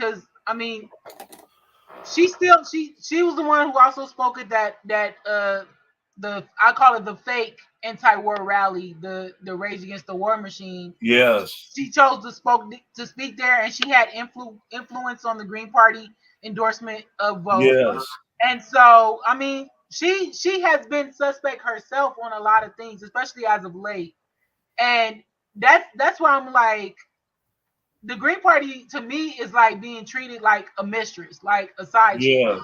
she was the one who also spoke at that I call it the fake anti-war rally, the Rage Against the War Machine.
Yes.
She chose to speak there, and she had influence on the Green Party endorsement of vote.
Yes.
And so, she has been suspect herself on a lot of things, especially as of late. And that's why I'm like, the Green Party to me is like being treated like a mistress, like a side chick. Like,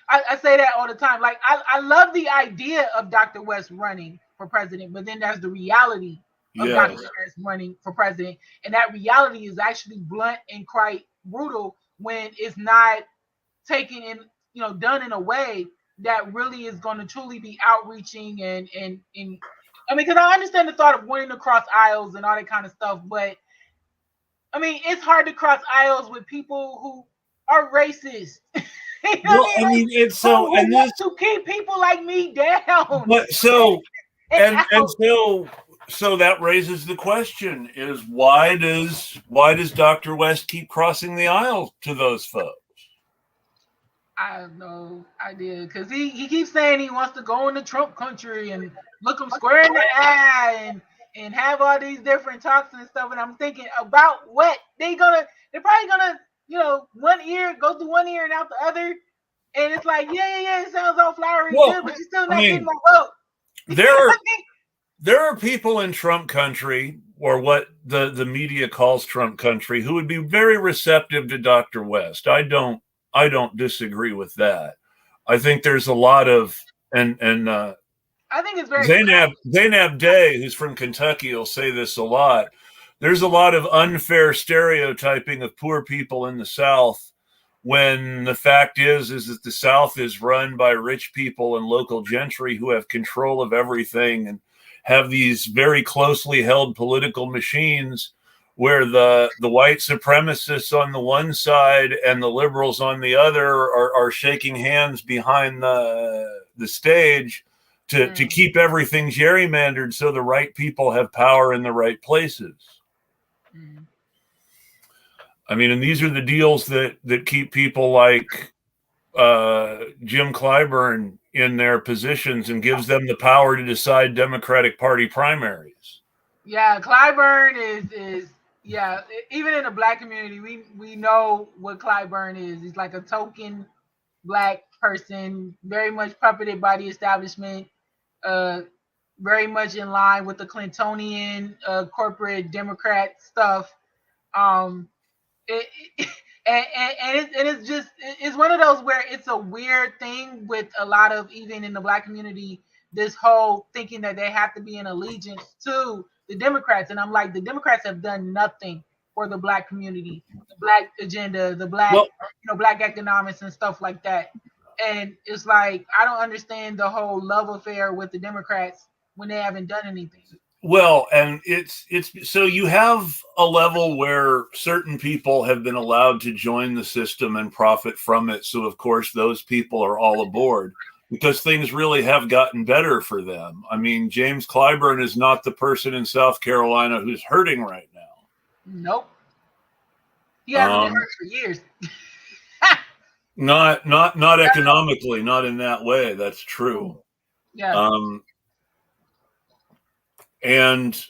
I say that all the time. Like, I love the idea of Dr. West running for president, but then there's the reality of Dr. West running for president. And that reality is actually blunt and quite brutal when it's not taken in, done in a way that really is going to truly be outreaching and because I understand the thought of wanting to cross aisles and all that kind of stuff, but it's hard to cross aisles with people who are racist.
It's so,
who want to keep people like me down.
But so that raises the question: is why does Dr. West keep crossing the aisle to those folks?
I have no idea, because he keeps saying he wants to go into Trump country and look him square in the eye and have all these different talks and stuff. And I'm thinking, about what? They're probably gonna, one ear go through one ear and out the other. And it's like, yeah, it sounds all flowery and good, but you're still not getting my vote.
There are people in Trump country, or what the media calls Trump country, who would be very receptive to Dr. West. I don't disagree with that. I think there's a lot of and
I think it's very
Zainab Day, who's from Kentucky, will say this a lot. There's a lot of unfair stereotyping of poor people in the South, when the fact is that the South is run by rich people and local gentry who have control of everything and have these very closely held political machines where the white supremacists on the one side and the liberals on the other are shaking hands behind the stage to keep everything gerrymandered so the right people have power in the right places. And these are the deals that keep people like Jim Clyburn in their positions and gives them the power to decide Democratic Party primaries.
Yeah, Clyburn is yeah. Even in the Black community, we know what Clyburn is. He's like a token Black person, very much puppeted by the establishment. Uh, very much in line with the Clintonian corporate Democrat stuff. Um, it, it- and it's just it's one of those where it's a weird thing with a lot of, even in the Black community, this whole thinking that they have to be in allegiance to the Democrats. And I'm like, the Democrats have done nothing for the Black community, the Black agenda, the Black,
Well,
Black economics and stuff like that. And it's like, I don't understand the whole love affair with the Democrats when they haven't done anything.
Well, and it's so you have a level where certain people have been allowed to join the system and profit from it. So of course those people are all aboard because things really have gotten better for them. I mean, James Clyburn is not the person in South Carolina who's hurting right now.
Nope. He hasn't been hurt for years.
Not economically, not in that way. That's true.
Yeah.
And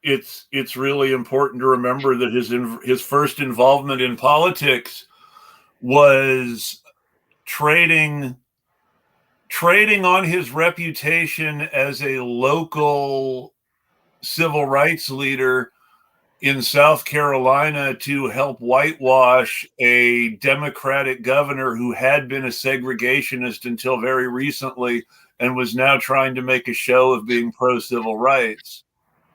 it's really important to remember that his first involvement in politics was trading on his reputation as a local civil rights leader in South Carolina to help whitewash a Democratic governor who had been a segregationist until very recently and was now trying to make a show of being pro-civil rights.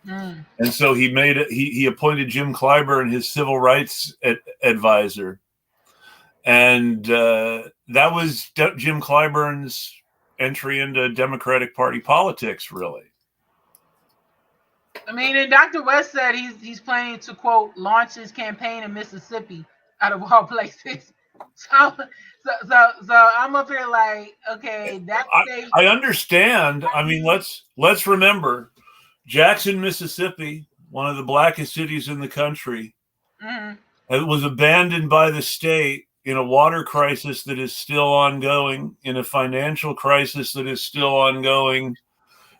Mm.
And so he appointed Jim Clyburn his civil rights advisor. And that was Jim Clyburn's entry into Democratic Party politics, really.
I mean, and Dr. West said he's planning to, quote, launch his campaign in Mississippi, out of all places. So I'm up here like, okay, that state.
I understand. I mean, let's remember Jackson, Mississippi, one of the blackest cities in the country, it was abandoned by the state in a water crisis that is still ongoing, in a financial crisis that is still ongoing.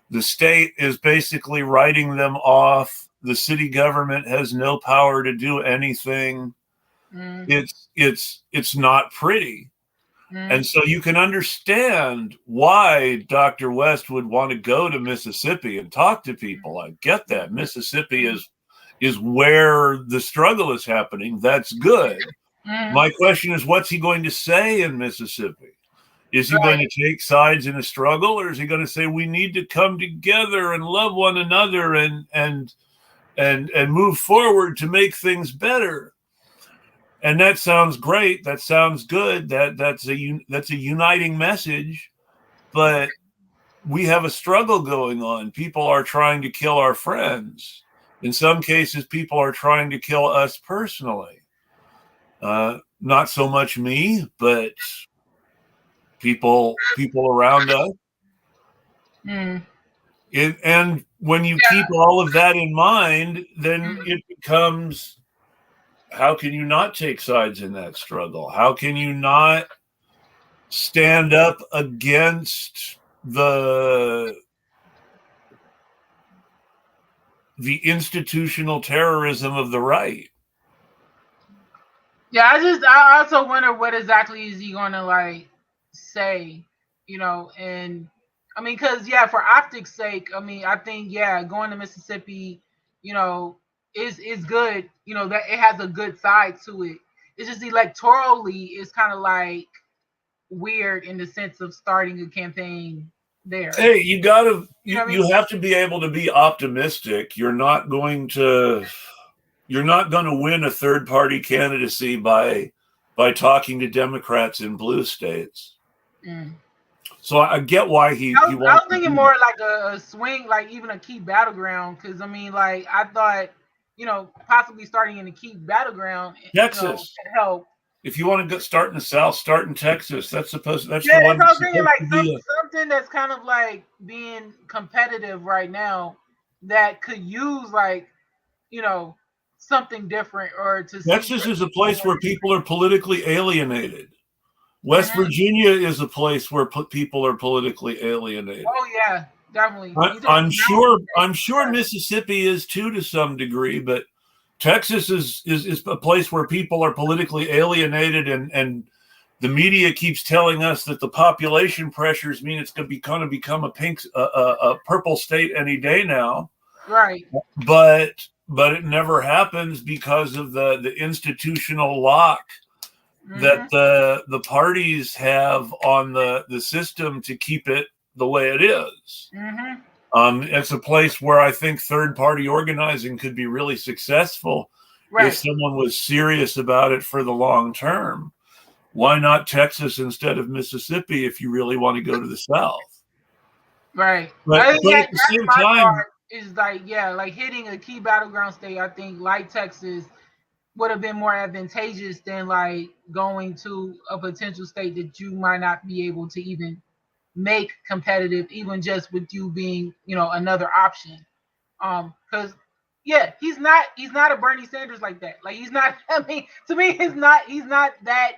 The state is basically writing them off. The city government has no power to do anything. It's not pretty. And so you can understand why Dr. West would want to go to Mississippi and talk to people. I get that. Mississippi is where the struggle is happening. That's good. My question is, what's he going to say in Mississippi? Is he going to take sides in a struggle, or is he going to say we need to come together and love one another and move forward to make things better? And that sounds great. That sounds good. That's a uniting message. But we have a struggle going on. People are trying to kill our friends. In some cases, people are trying to kill us personally. Not so much me, but people around us. And when you keep all of that in mind, then it becomes, how can you not take sides in that struggle? How can you not stand up against the institutional terrorism of the right?
Yeah, I also wonder what exactly is he going to like say, and I mean, because for optics sake, I mean, I think going to Mississippi, is good, that it has a good side to it. It's just electorally, it's kind of like weird in the sense of starting a campaign there.
Hey, you have to be able to be optimistic. You're not going to win a third party candidacy by talking to Democrats in blue states. So I get why he
I was thinking more like a swing, like even a key battleground. Because I mean, like I thought, possibly starting in a key battleground,
Texas,
can help.
If you want to start in the South, start in Texas. That's the one.
I was thinking like something that's kind of like being competitive right now that could use like, something different, or to
Texas is a place where people are politically alienated. West Virginia is a place where people are politically alienated.
Oh yeah, definitely.
I'm sure Mississippi is too, to some degree, but Texas is a place where people are politically alienated, and the media keeps telling us that the population pressures mean it's going to become a purple state any day now.
Right.
But it never happens because of the institutional lock that the parties have on the system to keep it the way it is. It's a place where I think third-party organizing could be really successful if someone was serious about it for the long term. Why not Texas instead of Mississippi if you really want to go to the South?
Right.
But at the same time,
is like hitting a key battleground state. I think like Texas would have been more advantageous than like going to a potential state that you might not be able to even make competitive, even just with you being, another option. Because he's not a Bernie Sanders like that. Like he's not. I mean, to me, he's not that,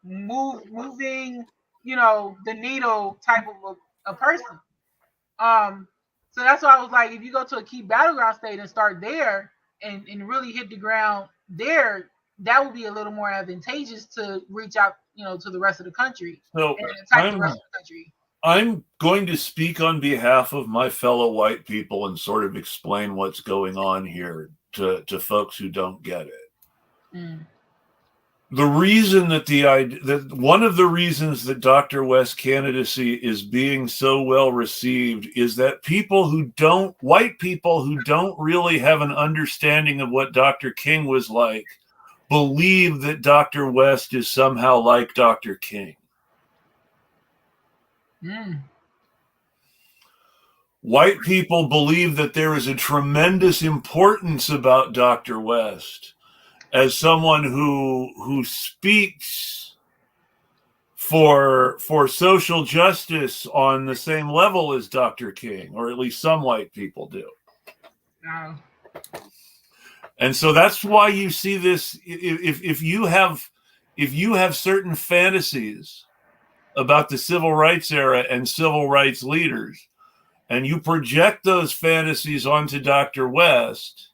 moving, the needle type of a person. So that's why I was like, if you go to a key battleground state and start there and really hit the ground there, that would be a little more advantageous to reach out, to the rest of the country
so
and attack the rest of the country.
I'm going to speak on behalf of my fellow white people and sort of explain what's going on here to folks who don't get it. The reason that one of the reasons that Dr. West's candidacy is being so well received is that white people who don't really have an understanding of what Dr. King was like, believe that Dr. West is somehow like Dr. King. White people believe that there is a tremendous importance about Dr. West as someone who speaks for social justice on the same level as Dr. King, or at least some white people do. And so that's why you see this. If you have certain fantasies about the civil rights era and civil rights leaders, and you project those fantasies onto Dr. West,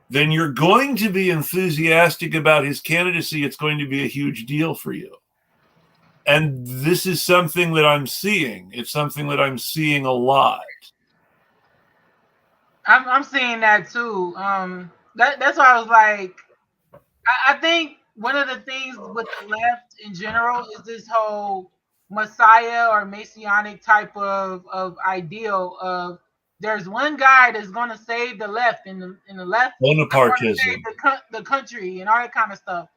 then you're going to be enthusiastic about his candidacy. It's going to be a huge deal for you. And this is something that I'm seeing. It's something that I'm seeing a lot.
I'm seeing that too. That's why I was like, I think one of the things with the left in general is this whole messiah or messianic type of ideal of there's one guy that's going to save the left in the left,
Bonapartism,
save the country and all that kind of stuff.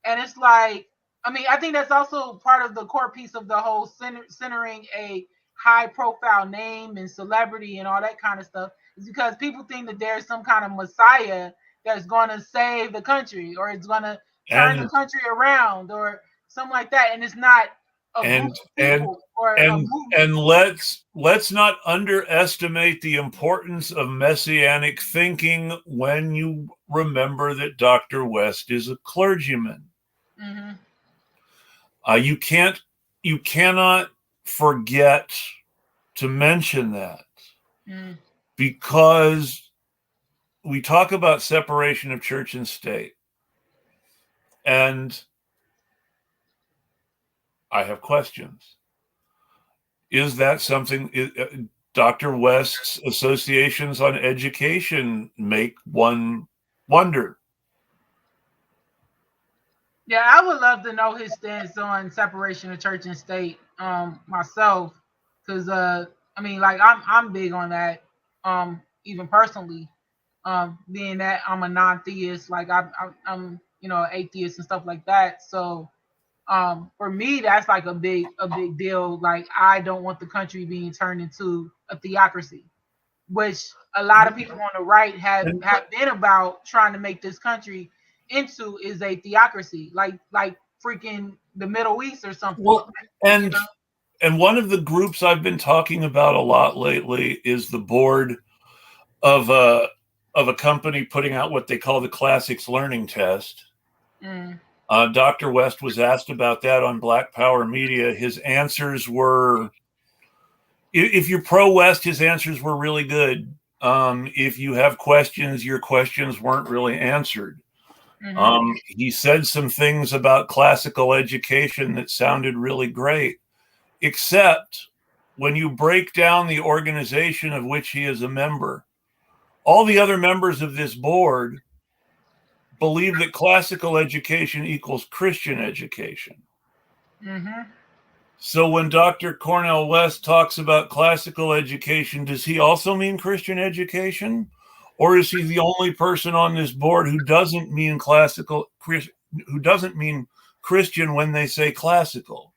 And it's like, I mean, I think that's also part of the core piece of the whole centering a high profile name and celebrity and all that kind of stuff, is because people think that there's some kind of messiah that's going to save the country, or it's going to turn the country around, or something like that. And it's not a group of people or a movement.
And let's not underestimate the importance of messianic thinking when you remember that Dr. West is a clergyman. You cannot forget to mention that, because we talk about separation of church and state, and I have questions. Is that something Dr. West's associations on education make one wonder?
Yeah, I would love to know his stance on separation of church and state myself, because I mean, like I'm big on that, even personally, being that I'm a non-theist, like I'm atheist and stuff like that. So for me, that's like a big deal. Like I don't want the country being turned into a theocracy, which a lot of people on the right have been about trying to make this country into, is a theocracy, like freaking the Middle East or something.
Well, and one of the groups I've been talking about a lot lately is the board of a company putting out what they call the Classics Learning Test. Dr. West was asked about that on Black Power Media. His answers were, if you're pro-West, his answers were really good. If you have questions, your questions weren't really answered. He said some things about classical education that sounded really great, except when you break down the organization of which he is a member, all the other members of this board believe that classical education equals Christian education. So when Dr. Cornel West talks about classical education, does he also mean Christian education? Or is he the only person on this board who doesn't mean who doesn't mean Christian when they say classical?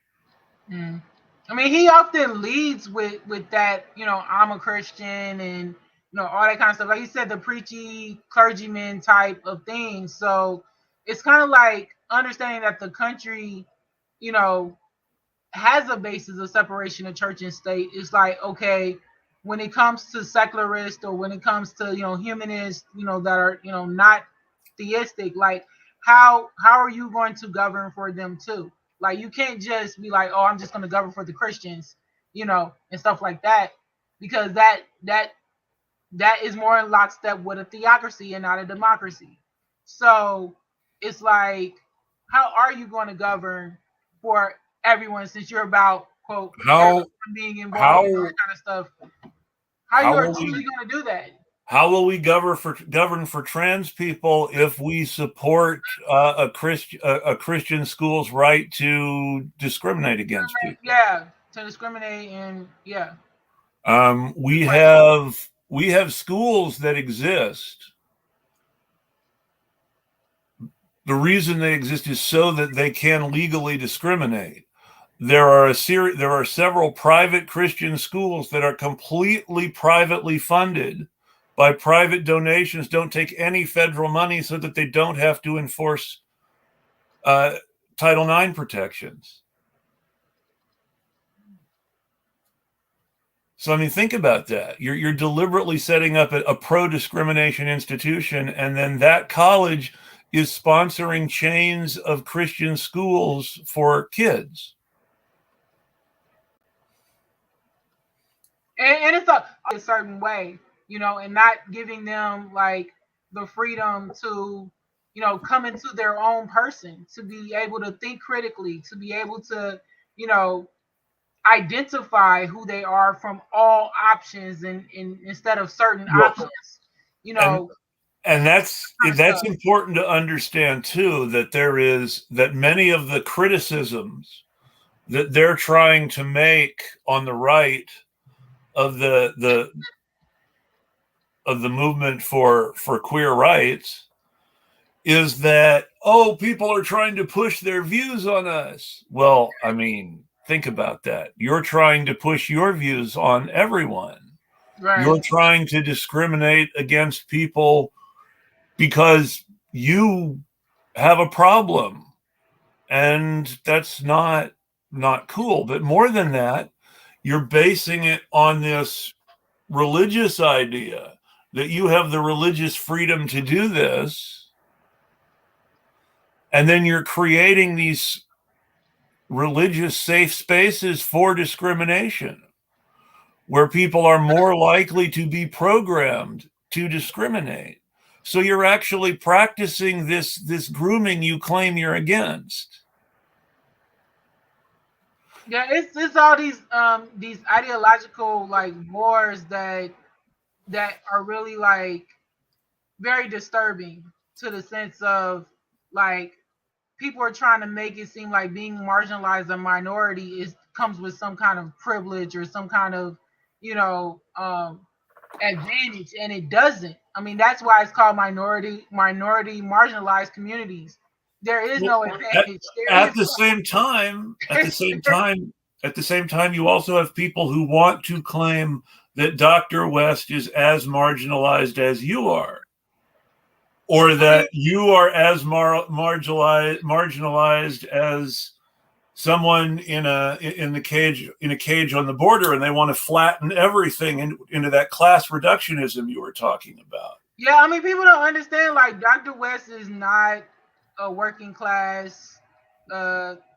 I mean, he often leads with that, I'm a Christian and, all that kind of stuff. Like you said, the preachy clergyman type of thing. So it's kind of like understanding that the country, has a basis of separation of church and state. It's like, okay, when it comes to secularist or when it comes to, humanists, that are, not theistic, like how are you going to govern for them too? Like you can't just be like, oh, I'm just going to govern for the Christians, and stuff like that, because that is more in lockstep with a theocracy and not a democracy. So it's like, how are you going to govern for everyone since you're about quote everyone being involved in all that kind of stuff? How are you truly going to do that?
How will we govern for trans people if we support a Christian school's right to discriminate against people?
Yeah, to discriminate and
we have schools that exist. The reason they exist is so that they can legally discriminate. There are several private Christian schools that are completely privately funded by private donations, don't take any federal money so that they don't have to enforce Title IX protections. So, I mean, think about that. You're deliberately setting up a pro-discrimination institution, and then that college is sponsoring chains of Christian schools for kids.
And it's a certain way, and not giving them like the freedom to, come into their own person, to be able to think critically, to be able to, identify who they are from all options and instead of certain options,
And that's important to understand too, that many of the criticisms that they're trying to make on the right of the movement for queer rights is that, oh, people are trying to push their views on us. Well, I mean, think about that. You're trying to push your views on everyone. Right. You're trying to discriminate against people because you have a problem, and that's not cool. But more than that, you're basing it on this religious idea that you have the religious freedom to do this, and then you're creating these religious safe spaces for discrimination where people are more likely to be programmed to discriminate. So you're actually practicing this grooming you claim you're against.
Yeah, it's all these ideological like wars that are really like very disturbing, to the sense of like people are trying to make it seem like being marginalized a minority comes with some kind of privilege or some kind of advantage, and it doesn't. I mean, that's why it's called minority marginalized communities. There is no advantage.
At the same time, you also have people who want to claim that Dr. West is as marginalized as you are, or that you are as marginalized as someone in a cage on the border, and they want to flatten everything into that class reductionism you were talking about.
Yeah, I mean, people don't understand. Like, Dr. West is not a working class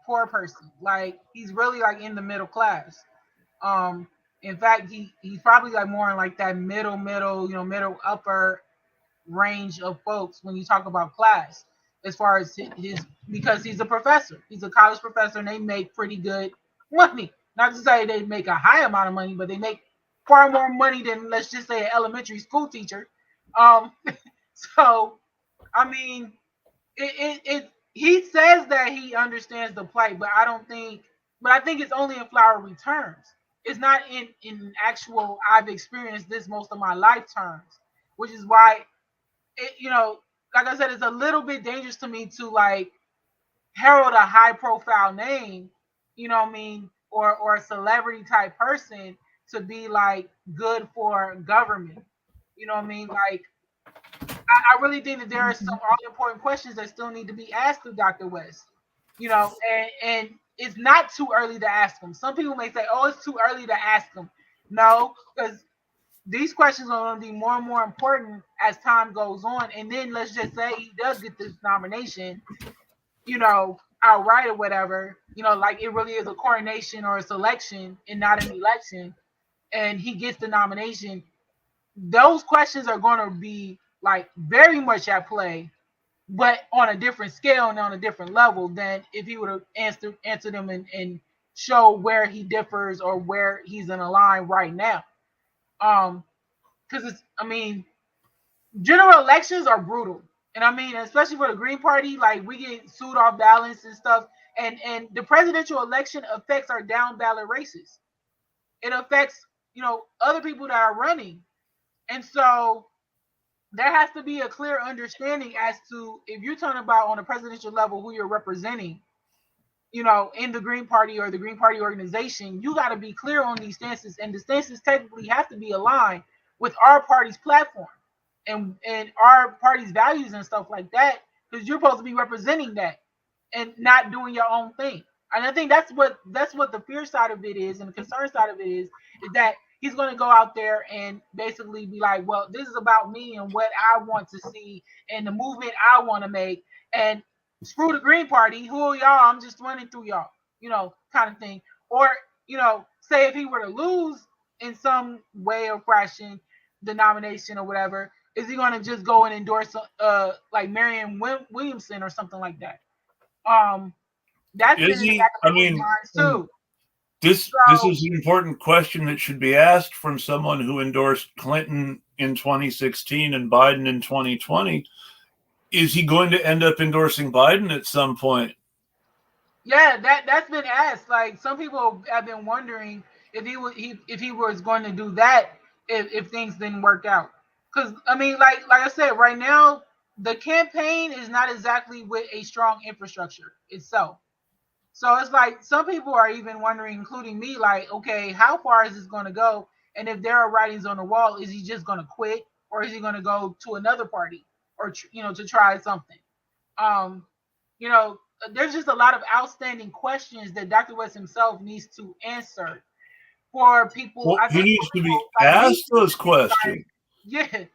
poor person. Like he's really like in the middle class. Um, in fact, he's probably like more in like that middle, middle upper range of folks when you talk about class. As far as his because he's a professor, he's a college professor, and they make pretty good money. Not to say they make a high amount of money, but they make far more money than let's just say an elementary school teacher. Um, so I mean, he says that he understands the plight, but I don't think, but I think it's only in flowery terms. It's not in actual. I've experienced this most of my life terms, which is why like I said, it's a little bit dangerous to me to like herald a high profile name, you know what I mean, or a celebrity type person to be like good for government. You know what I mean? Like I really think that there are some all important questions that still need to be asked of Dr. West. And it's not too early to ask them. Some people may say, "Oh, it's too early to ask them." No, because these questions are going to be more and more important as time goes on. And then let's just say he does get this nomination, outright or whatever. Like it really is a coronation or a selection and not an election, and he gets the nomination. Those questions are going to be like very much at play, but on a different scale and on a different level than if he would have answered them and show where he differs or where he's in a line right now. Because general elections are brutal, and especially for the Green Party, like we get sued off ballots and stuff, and the presidential election affects our down ballot races. It affects other people that are running, and so there has to be a clear understanding as to if you're talking about on a presidential level who you're representing, in the Green Party or the Green Party organization, you got to be clear on these stances, and the stances technically have to be aligned with our party's platform and our party's values and stuff like that, because you're supposed to be representing that and not doing your own thing. And I think that's what the fear side of it is, and the concern side of it is that he's going to go out there and basically be like, well, this is about me and what I want to see and the movement I want to make, and screw the Green Party, who are y'all? I'm just running through y'all, kind of thing. Or say if he were to lose in some way or fashion the nomination or whatever, is he going to just go and endorse like Marianne Williamson or something like that? That's
Is
been in the
he?
back of people's minds too.
This
So
is an important question that should be asked from someone who endorsed Clinton in 2016 and Biden in 2020. Is he going to end up endorsing Biden at some point?
yeah, that's been asked. Like some people have been wondering if he was going to do that if things didn't work out. Because like I said, right now the campaign is not exactly with a strong infrastructure itself. So it's like some people are even wondering, including me, like, okay, how far is this going to go? And if there are writings on the wall, is he just going to quit, or is he going to go to another party, or to try something? Um, you know, there's just a lot of outstanding questions that Dr. West himself needs to answer for people.
Well,
I
he
think
needs
for
to be
people like me,
asked those questions.
yeah,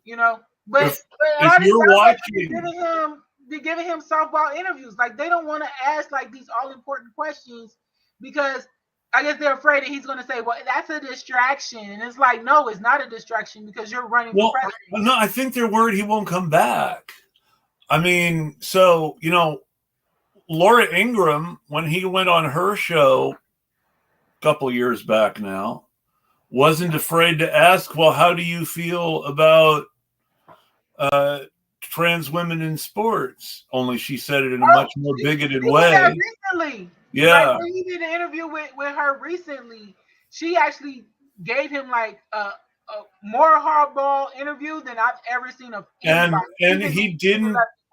you know. But
If
a lot of these
you're
outlets be
watching,
giving him softball interviews. Like they don't want to ask like these all important questions because I guess they're afraid that he's going to say, "Well, that's a distraction," and it's like, no, it's not a distraction because you're running for
well,
president.
no, I think they're worried he won't come back. I mean, so Laura Ingraham, when he went on her show a couple years back now, wasn't afraid to ask, well, how do you feel about uh, trans women in sports? Only she said it in a much more bigoted
She did that
way.
recently. Like
Yeah.
when he did an interview with her recently, she actually gave him like a more hardball interview than I've ever seen of anybody.
And
Even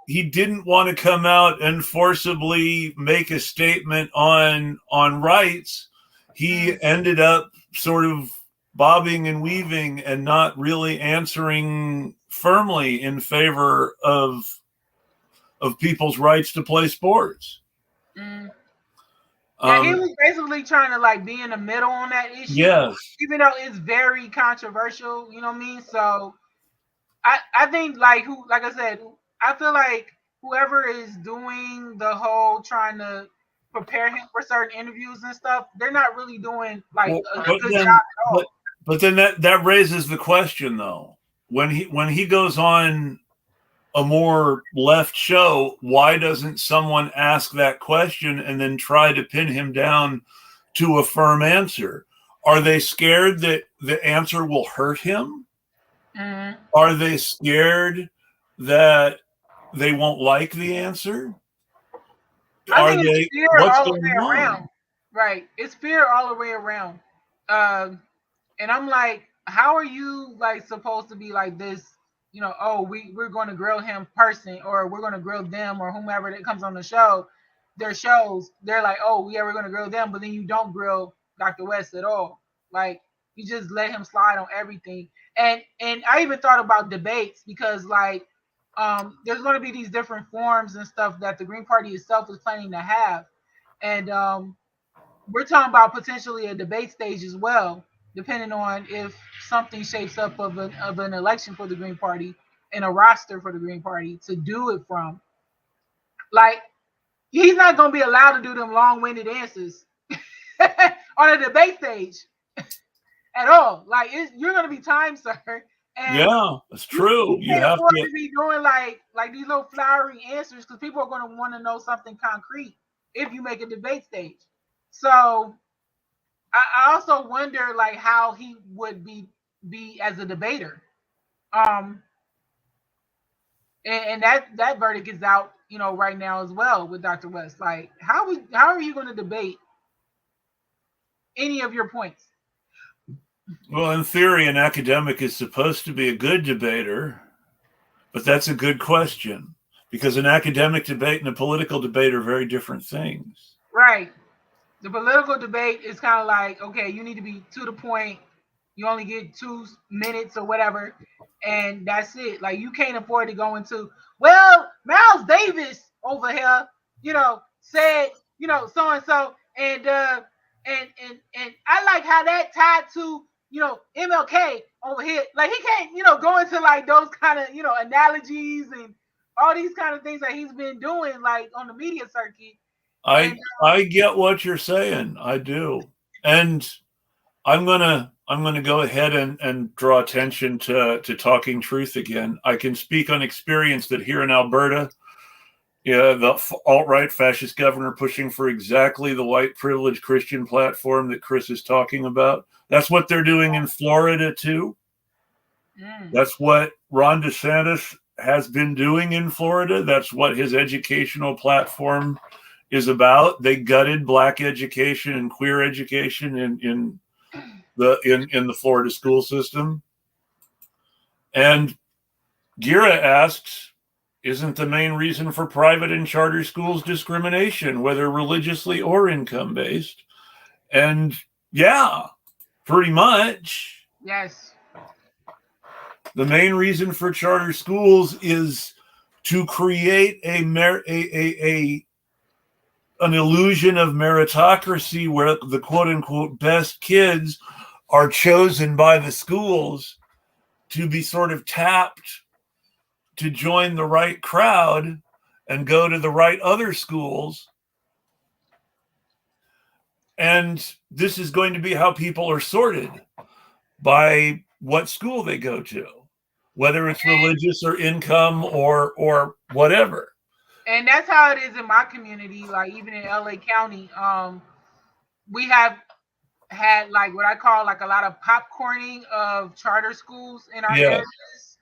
he didn't want to come out and forcibly make a statement on rights. He ended up sort of bobbing and weaving and not really answering firmly in favor of people's rights to play sports.
mm, yeah, he was basically trying to like be in the middle on that issue,
Yes.
even though it's very controversial. You know what I mean? So I think like I said, I feel like whoever is doing the whole trying to prepare him for certain interviews and stuff, they're not really doing like
Well,
a
but
good job
then,
at
but
all.
but then that raises the question though. When he goes on a more left show, why doesn't someone ask that question and then try to pin him down to a firm answer? Are they scared that the answer will hurt him?
Mm-hmm.
Are they scared that they won't like the answer?
I
Are
think it's
they,
fear
what's
all the
going
way
on?
around. Right. It's fear all the way around. Um, and I'm like, how are you like supposed to be like this? You know, oh, we're going to grill him person, or we're going to grill them, or whomever that comes on the show. Their shows, they're like, oh, yeah, we're going to grill them, but then you don't grill Dr. West at all. Like you just let him slide on everything. And I even thought about debates because like there's going to be these different forms and stuff that the Green Party itself is planning to have, and we're talking about potentially a debate stage as well, depending on if something shapes up of an election for the Green Party and a roster for the Green Party to do it from. Like he's not going to be allowed to do them long-winded answers on a debate stage at all. Like you're going to be time, sir, and
Yeah, it's
you
true. You
can't
have
afford
to.
to be doing like these little flowery answers because people are going to want to know something concrete if you make a debate stage. So I also wonder like how he would be as a debater. Um, and that verdict is out, you know, right now as well with Dr. West. Like, how are you going to debate any of your points?
Well, in theory, an academic is supposed to be a good debater, but that's a good question because an academic debate and a political debate are very different things.
Right. The political debate is kind of like, okay, you need to be to the point. You only get 2 minutes or whatever, and that's it. Like you can't afford to go into, well, Miles Davis over here, you know, said, you know, so and so, and I like how that tied to, you know, MLK over here. Like he can't, you know, go into like those kind of, you know, analogies and all these kind of things that he's been doing like on the media circuit. And
I get what you're saying. I do. And I'm gonna go ahead and draw attention to talking truth again. I can speak on experience that here in Alberta, yeah, the alt-right fascist governor pushing for exactly the white privilege Christian platform that Chris is talking about. That's what they're doing in Florida too.
mm,
That's what Ron DeSantis has been doing in Florida. That's what his educational platform is about. They gutted black education and queer education in the Florida school system. And Gira asks, isn't the main reason for private and charter schools discrimination, whether religiously or income based? And yeah, pretty much.
yes.
The main reason for charter schools is to create an illusion of meritocracy where the quote unquote best kids are chosen by the schools to be sort of tapped to join the right crowd and go to the right other schools. And this is going to be how people are sorted by what school they go to, whether it's religious or income or whatever.
And that's how it is in my community. Like even in LA County, we have had like what I call like a lot of popcorning of charter schools in our
Yeah.
areas,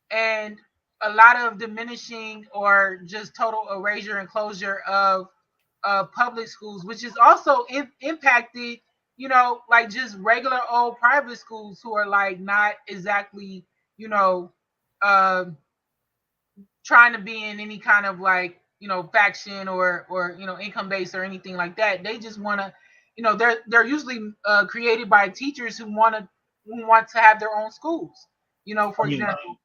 and a lot of diminishing or just total erasure and closure of public schools, which is also impacted. You know, like just regular old private schools who are like not exactly, you know, uh, trying to be in any kind of like, you know, faction or you know, income based or anything like that. They just want to, you know, they're usually created by teachers who want to have their own schools, you know,
I
for
mean,
example.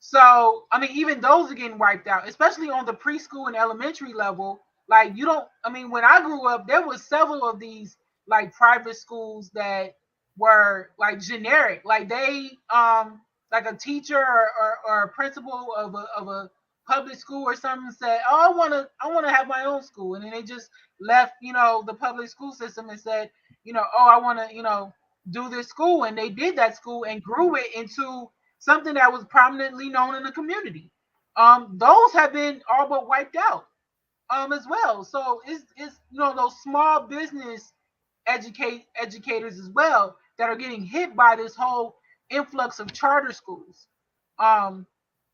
So I mean, even those are getting wiped out, especially on the preschool and elementary level. Like you don't, I mean, when I grew up, there was several of these like private schools that were like generic, like they like a teacher or a principal of a public school or something and said, "Oh, I want to have my own school," and then they just left, the public school system and said, "Oh, I want to, do this school," and they did that school and grew it into something that was prominently known in the community. Those have been all but wiped out, as well. So it's those small business educators as well that are getting hit by this whole influx of charter schools. Um,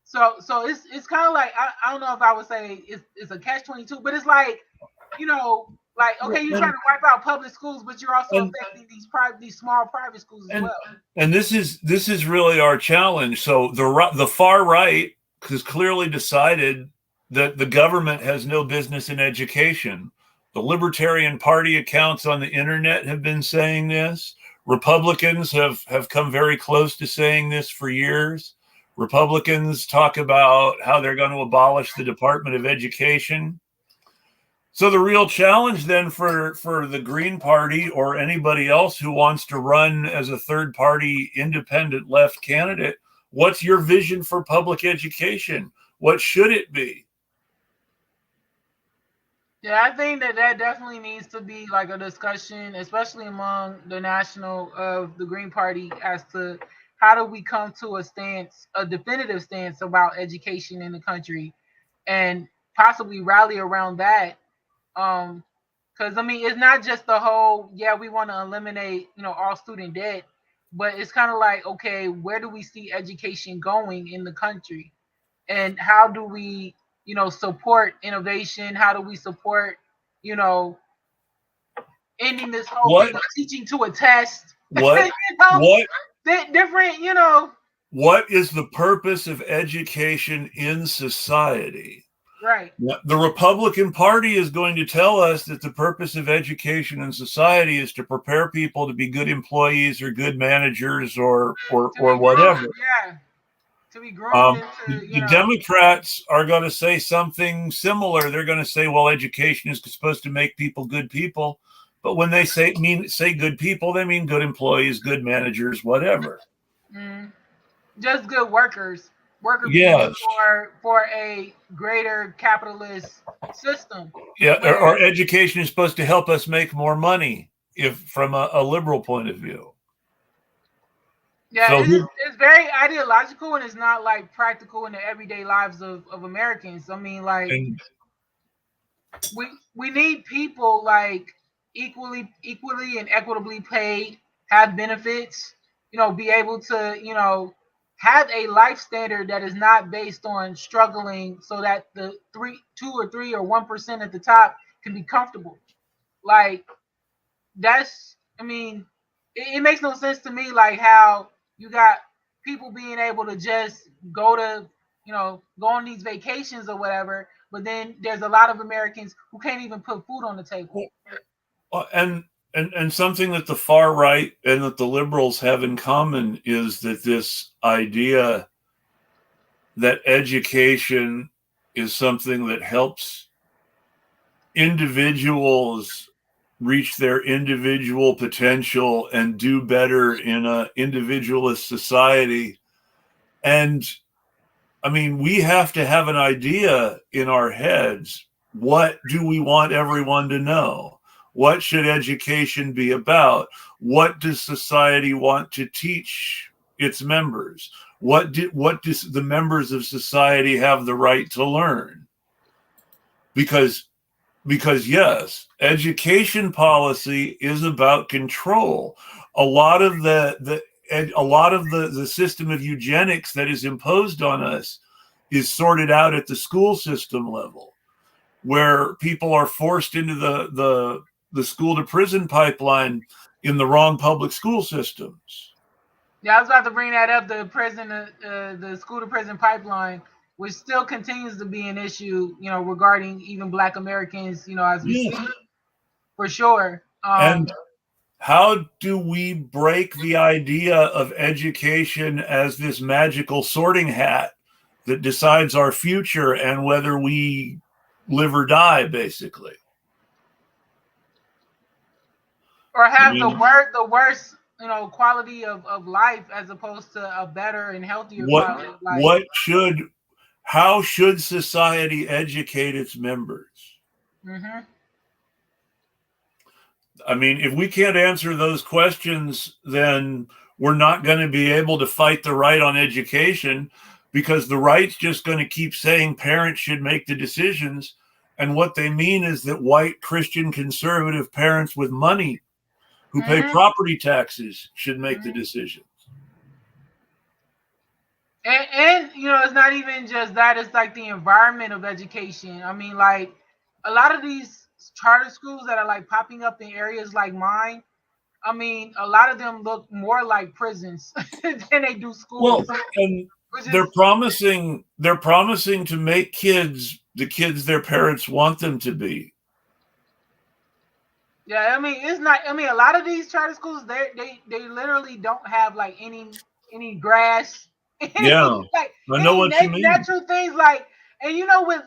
so it's kind of like I don't know if I would say it's a catch-22, but it's like okay, you're trying to wipe out public schools, but you're also
and
affecting these small private schools as
and
well.
and this is really our challenge. So the far right has clearly decided that the government has no business in education. The Libertarian Party accounts on the internet have been saying this. Republicans have come very close to saying this for years. Republicans talk about how they're going to abolish the Department of Education. So the real challenge then for the Green Party or anybody else who wants to run as a third party independent left candidate, what's your vision for public education? What should it be?
Yeah, I think that definitely needs to be like a discussion, especially among the national of the Green Party, as to how do we come to a definitive stance about education in the country, and possibly rally around that. Because I mean, it's not just the whole, yeah, we want to eliminate, all student debt, but it's kind of like, okay, where do we see education going in the country? And how do we support innovation? How do we support you know ending this whole
What
thing of teaching to a test?
what
you know
what
different
what is the purpose of education in society?
right.
The Republican Party is going to tell us that the purpose of education in society is to prepare people to be good employees or good managers
To
or
be groomed,
whatever.
yeah, to be groomed into
The Democrats are going to say something similar. They're going to say, well, education is supposed to make people good people. But when they say good people, they mean good employees, good managers, whatever.
just good worker bees
Yes.
for a greater capitalist system
Yeah.
where
Or education is supposed to help us make more money, if from a liberal point of view.
yeah,
So
it's very ideological, and it's not like practical in the everyday lives of Americans. I mean, like
and
we need people like equally and equitably paid, have benefits, be able to, have a life standard that is not based on struggling, so that the 1% at the top can be comfortable. Like that's, I mean, it makes no sense to me, like how you got people being able to just go on these vacations or whatever, but then there's a lot of Americans who can't even put food on the table.
and something that the far right and that the liberals have in common is that this idea that education is something that helps individuals reach their individual potential and do better in a individualist society. And I mean, we have to have an idea in our heads. What do we want everyone to know? What should education be about? What does society want to teach its members? What does the members of society have the right to learn? Because yes, education policy is about control. A lot of the system of eugenics that is imposed on us is sorted out at the school system level, where people are forced into the school to prison pipeline in the wrong public school systems.
Yeah, I was about to bring that up. The school to prison pipeline, which still continues to be an issue, regarding even Black Americans, as we
Yes.
speak, for sure.
And how do we break the idea of education as this magical sorting hat that decides our future and whether we live or die, basically?
Or have the worst, quality of life, as opposed to a better and healthier quality of life.
What should How should society educate its members?
Mm-hmm.
I mean, if we can't answer those questions, then we're not going to be able to fight the right on education, because the right's just going to keep saying parents should make the decisions. And what they mean is that white Christian conservative parents with money who pay
Mm-hmm.
property taxes should make the decisions.
And it's not even just that, it's like the environment of education. I mean, like a lot of these charter schools that are like popping up in areas like mine, I mean, a lot of them look more like prisons than they do schools.
Well, and
Which is,
they're promising to make the kids their parents want them to be.
yeah, I mean, it's not. I mean, a lot of these charter schools, they literally don't have like any grass,
Yeah,
like
I know what you mean.
natural things. Like, and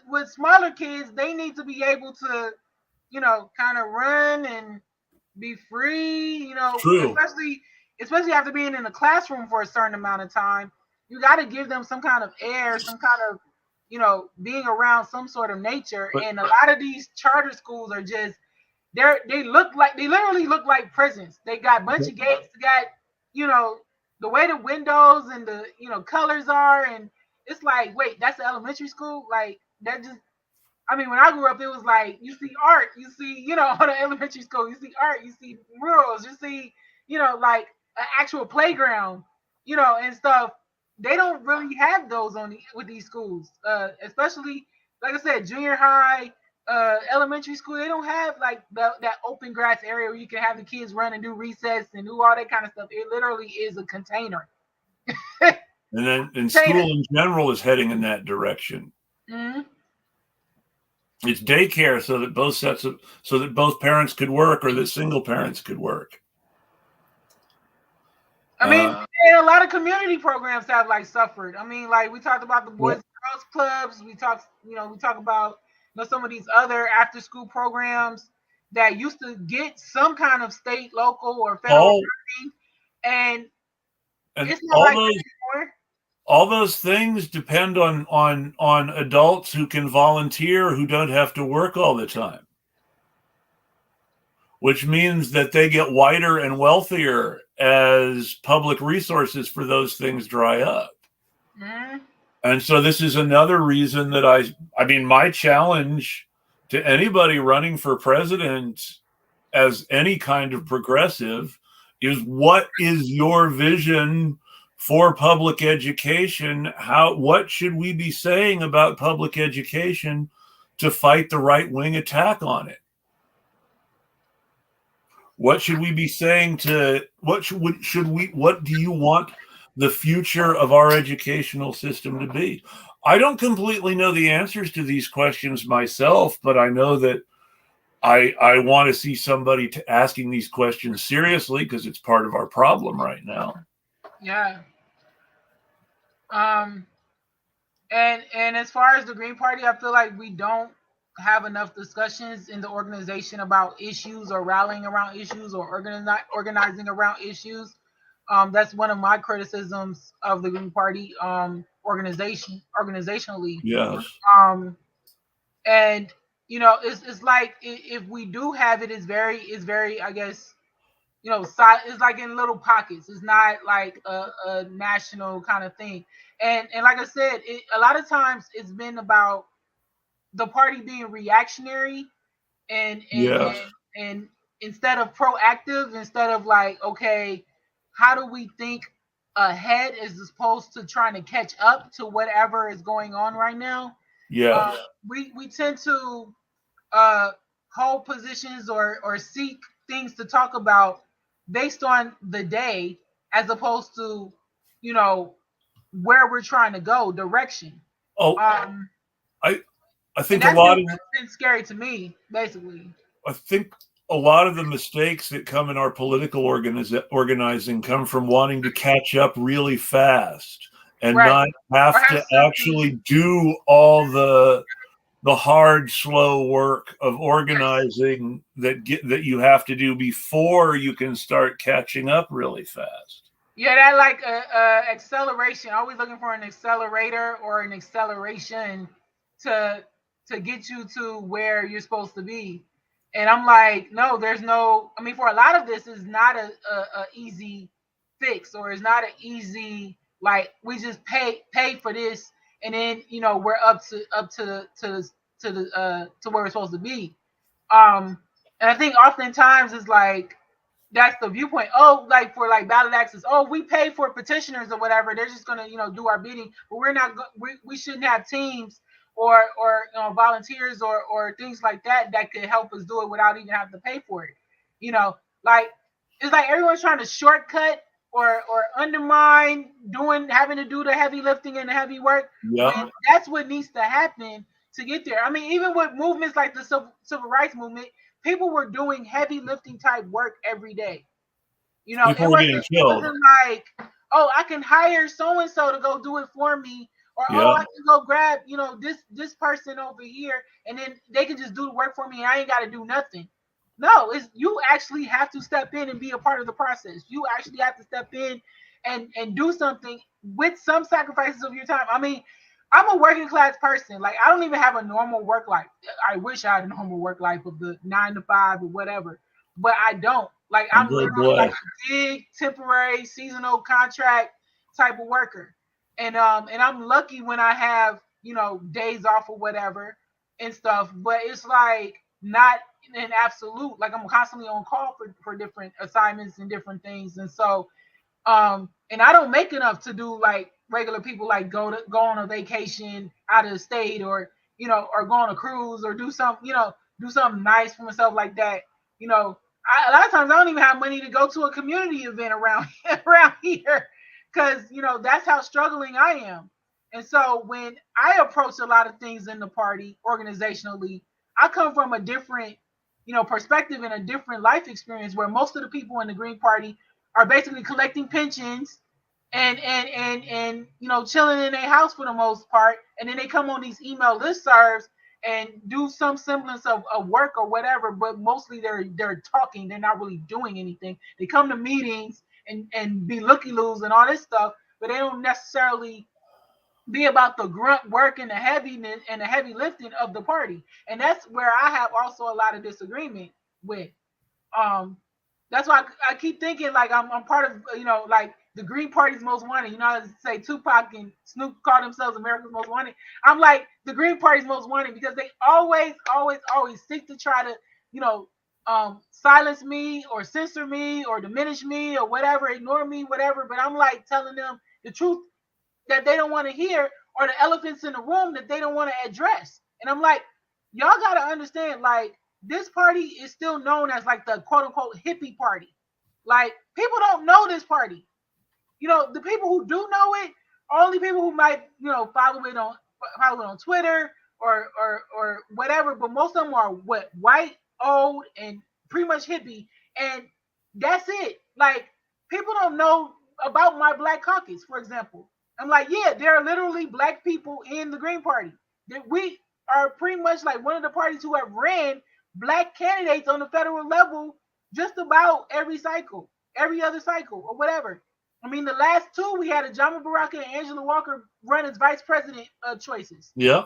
with smaller kids, they need to be able to, kind of run and be free.
True.
Especially after being in the classroom for a certain amount of time, you got to give them some kind of air, some kind of, being around some sort of nature.
But,
and a lot of these charter schools are just they literally look like prisons. They got a bunch of gates. They got, the way the windows and the colors are, and it's like, wait, that's the elementary school? Like that just I mean, when I grew up, it was like you see art, you see, on an elementary school, you see art, you see murals, you see, like an actual playground, and stuff. They don't really have those with these schools, especially like I said, junior high, elementary school. They don't have like that open grass area where you can have the kids run and do recess and do all that kind of stuff. It literally is a container.
And school in general is heading in that direction.
Mm-hmm.
It's daycare so that both parents could work, or that single parents could work.
I mean, and a lot of community programs have like suffered. I mean, like we talked about the Boys and Girls Clubs. We talk about some of these other after school programs that used to get some kind of state, local, or federal funding, and it's not like that anymore.
All those things depend on adults who can volunteer, who don't have to work all the time, which means that they get whiter and wealthier as public resources for those things dry up.
Mm-hmm.
And so this is another reason that I mean, my challenge to anybody running for president as any kind of progressive is, what is your vision for public education? What should we be saying about public education to fight the right-wing attack on it? What should we be saying what do you want the future of our educational system to be? I don't completely know the answers to these questions myself, but I know that I want to see somebody asking these questions seriously, because it's part of our problem right now.
Yeah. And as far as the Green Party, I feel like we don't have enough discussions in the organization about issues, or rallying around issues, or organizing around issues. That's one of my criticisms of the Green Party organizationally.
Yes.
And it's like, if we do have it, it's very, I guess, it's like in little pockets. It's not like a national kind of thing. And like I said, a lot of times it's been about the party being reactionary, and instead of proactive, instead of like, okay, how do we think ahead as opposed to trying to catch up to whatever is going on right now.
Yeah.
We tend to hold positions, or seek things to talk about based on the day, as opposed to where we're trying to go, direction.
I think a lot of
it's been scary to me, basically.
I think a lot of the mistakes that come in our political organizing come from wanting to catch up really fast, and not have to actually do all the hard, slow work of organizing that you have to do before you can start catching up really fast.
Yeah, that like a acceleration. Always looking for an accelerator or an acceleration to get you to where you're supposed to be. And I'm like, no, there's no. I mean, for a lot of this, is not a easy fix, or it's not an easy like we just pay for this, and then we're up to where we're supposed to be. And I think oftentimes it's like that's the viewpoint. Oh, like for like ballot access. Oh, we pay for petitioners or whatever. They're just gonna do our bidding, but we're not. We shouldn't have teams or volunteers or things like that that could help us do it without even having to pay for it. You know, like it's like everyone's trying to shortcut or undermine having to do the heavy lifting and the heavy work
Yep.
when that's what needs to happen to get there. I mean, even with movements like the civil rights movement, people were doing heavy lifting type work every day.
People
It
were
wasn't
getting
it
killed.
wasn't like, oh, I can hire so and so to go do it for me, or oh,
Yeah.
I can go grab this person over here, and then they can just do the work for me, and I ain't got to do nothing. No, it's you actually have to step in and be a part of the process. You actually have to step in and do something with some sacrifices of your time. I mean, I'm a working class person. Like I don't even have a normal work life. I wish I had a normal work life of the 9 to 5 or whatever, but I don't. Like
I'm
I'm
very
literally like
blessed.
a big temporary seasonal contract type of worker. And I'm lucky when I have, days off or whatever and stuff, but it's like not an absolute. Like I'm constantly on call for different assignments and different things. And so and I don't make enough to do like regular people, like go on a vacation out of the state, or or go on a cruise, or do something nice for myself like that. A lot of times I don't even have money to go to a community event around around here, because that's how struggling I am. And so when I approach a lot of things in the party organizationally, I come from a different perspective and a different life experience, where most of the people in the Green Party are basically collecting pensions and chilling in their house for the most part, and then they come on these email listservs and do some semblance of work or whatever, but mostly they're talking. They're not really doing anything. They come to meetings and be looky loos and all this stuff, but they don't necessarily be about the grunt work and the heaviness and the heavy lifting of the party. And that's where I have also a lot of disagreement with. um that's why I keep thinking like I'm part of like the Green Party's most wanted. I say Tupac and Snoop call themselves America's most wanted. I'm like the Green Party's most wanted because they always seek to try to silence me or censor me or diminish me or whatever, ignore me, whatever. But I'm like telling them the truth that they don't want to hear, or the elephants in the room that they don't want to address. And I'm like, y'all got to understand, like, this party is still known as like the quote unquote hippie party. Like, people don't know this party. The people who do know it are only people who might, follow it on Twitter or whatever. But most of them are what, white, old, and pretty much hippie, and that's it. Like, people don't know about my Black Caucus, for example. I'm like, yeah, there are literally Black people in the Green Party. That we are pretty much like one of the parties who have ran Black candidates on the federal level just about every cycle, every other cycle, or whatever. I mean, the last two we had a Jama Baraka and Angela Walker run as vice president choices.
Yeah.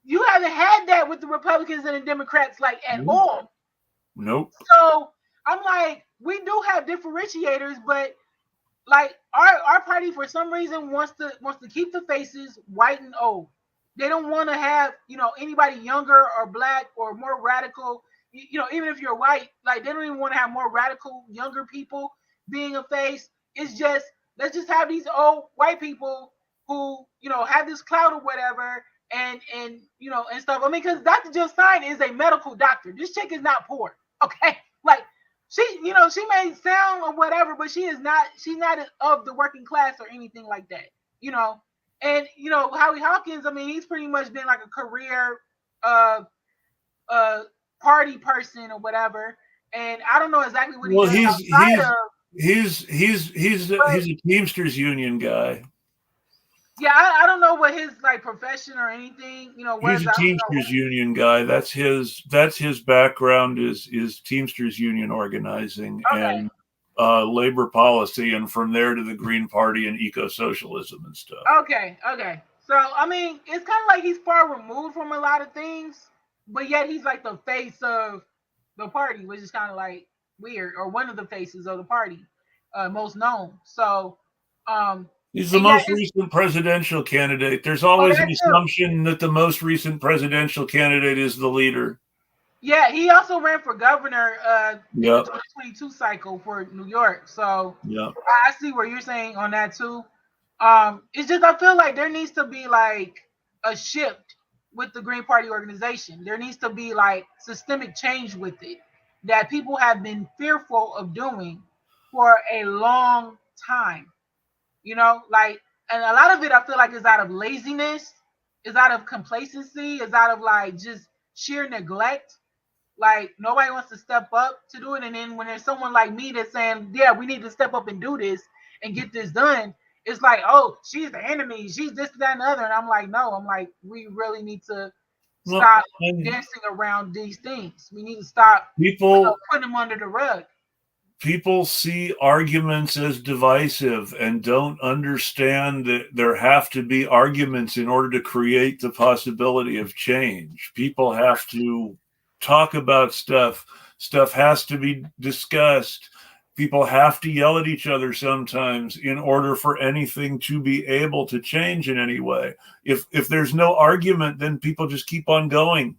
You haven't had that with the Republicans and the Democrats like at all.
Nope.
So I'm like, we do have differentiators, but like our party for some reason wants to keep the faces white and old. They don't want to have anybody younger or Black or more radical. Even if you're white, like they don't even want to have more radical younger people being a face. It's just, let's just have these old white people who have this clout or whatever, and stuff. I mean, because Dr. Jill Stein is a medical doctor. This chick is not poor. Okay, like she may sound or whatever, but she's not of the working class or anything like that. You know. And Howie Hawkins, I mean, he's pretty much been like a career uh uh party person or whatever. And I don't know exactly what he
Well,
does outside of,
he's
but
a Teamsters union guy.
yeah, I don't know what his like profession or anything,
He's
was.
a
I don't know.
Teamsters union guy. That's his background is Teamsters union organizing,
Okay.
and labor policy, and from there to the Green Party and eco-socialism and stuff.
Okay. So I mean, it's kind of like he's far removed from a lot of things, but yet he's like the face of the party, which is kind of like weird, or one of the faces of the party, most known. So,
he's the
and yeah,
most recent presidential candidate. There's
oh,
always
that
an
too.
assumption that the most recent presidential candidate is the leader.
Yeah, he also ran for governor in the
Yep.
2022 cycle for New York. So
Yep.
I see what you're saying on that too. It's just I feel like there needs to be like a shift with the Green Party organization. There needs to be like systemic change with it that people have been fearful of doing for a long time. You know, like, and a lot of it I feel like is out of laziness, is out of complacency, is out of like just sheer neglect. Like nobody wants to step up to do it, and then when there's someone like me that's saying, "Yeah, we need to step up and do this and get this done," it's like, "Oh, she's the enemy. She's this, that, and the other." And I'm like, "No." I'm like, "We really need to
Well,
stop dancing around these things. We need to stop putting them under the rug."
People see arguments as divisive and don't understand that there have to be arguments in order to create the possibility of change. People have to talk about stuff. Stuff has to be discussed. People have to yell at each other sometimes in order for anything to be able to change in any way. If there's no argument, then people just keep on going.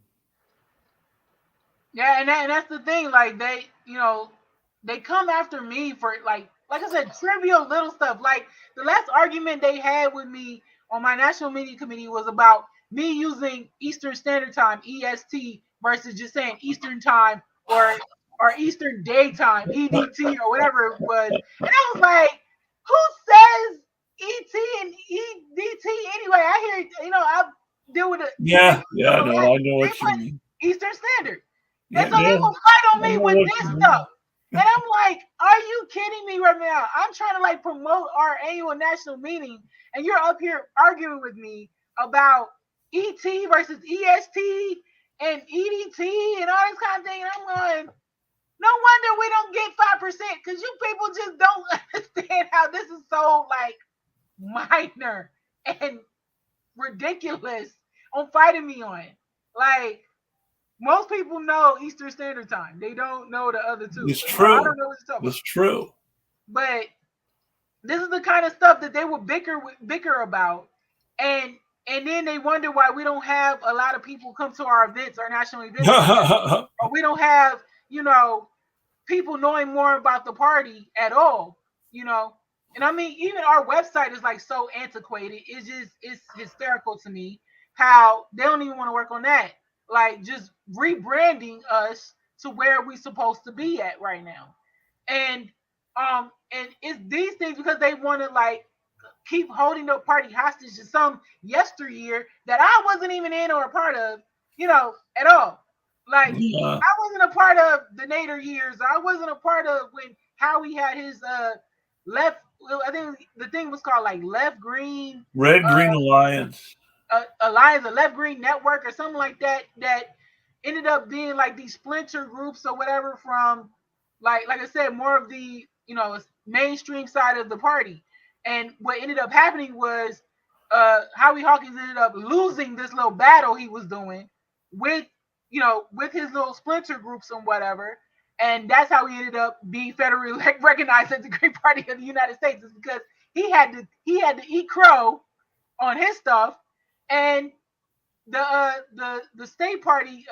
Yeah, and that's the thing. Like they come after me for like I said, trivial little stuff. Like the last argument they had with me on my national media committee was about me using Eastern Standard Time (EST) versus just saying Eastern Time or Eastern Daytime (EDT) or whatever it was. And I was like, who says ET and EDT anyway? I hear I deal with it.
Yeah, no, I know what you mean.
Eastern Standard.
Yeah,
And so they will fight on me with this stuff. And I'm like, are you kidding me right now? I'm trying to like promote our annual national meeting, and you're up here arguing with me about ET versus EST and EDT and all this kind of thing. And I'm going, no wonder we don't get 5% because you people just don't understand how this is so like minor and ridiculous on fighting me on it. Like, most people know Eastern Standard Time. They don't know the other two.
It's true.
I don't know what you're talking about.
It's true.
But this is the kind of stuff that they will bicker about, and then they wonder why we don't have a lot of people come to our events, our national events, or we don't have people knowing more about the party at all. And I mean, even our website is like so antiquated. It's hysterical to me how they don't even want to work on that. Like just rebranding us to where we're supposed to be at right now. And it's these things because they want to like keep holding the party hostage to some yesteryear that I wasn't even in or a part of, at all. Like I wasn't a part of the Nader years. I wasn't a part of when Howie had his left. I think the thing was called like Left Green,
Red Green Alliance.
Alliance, a Left Green Network, or something like that. That ended up being like these splinter groups or whatever from, like I said, more of the mainstream side of the party. And what ended up happening was Howie Hawkins ended up losing this little battle he was doing with with his little splinter groups and whatever. And that's how he ended up being federally recognized as the Green Party of the United States, is because he had to eat crow on his stuff. And the state party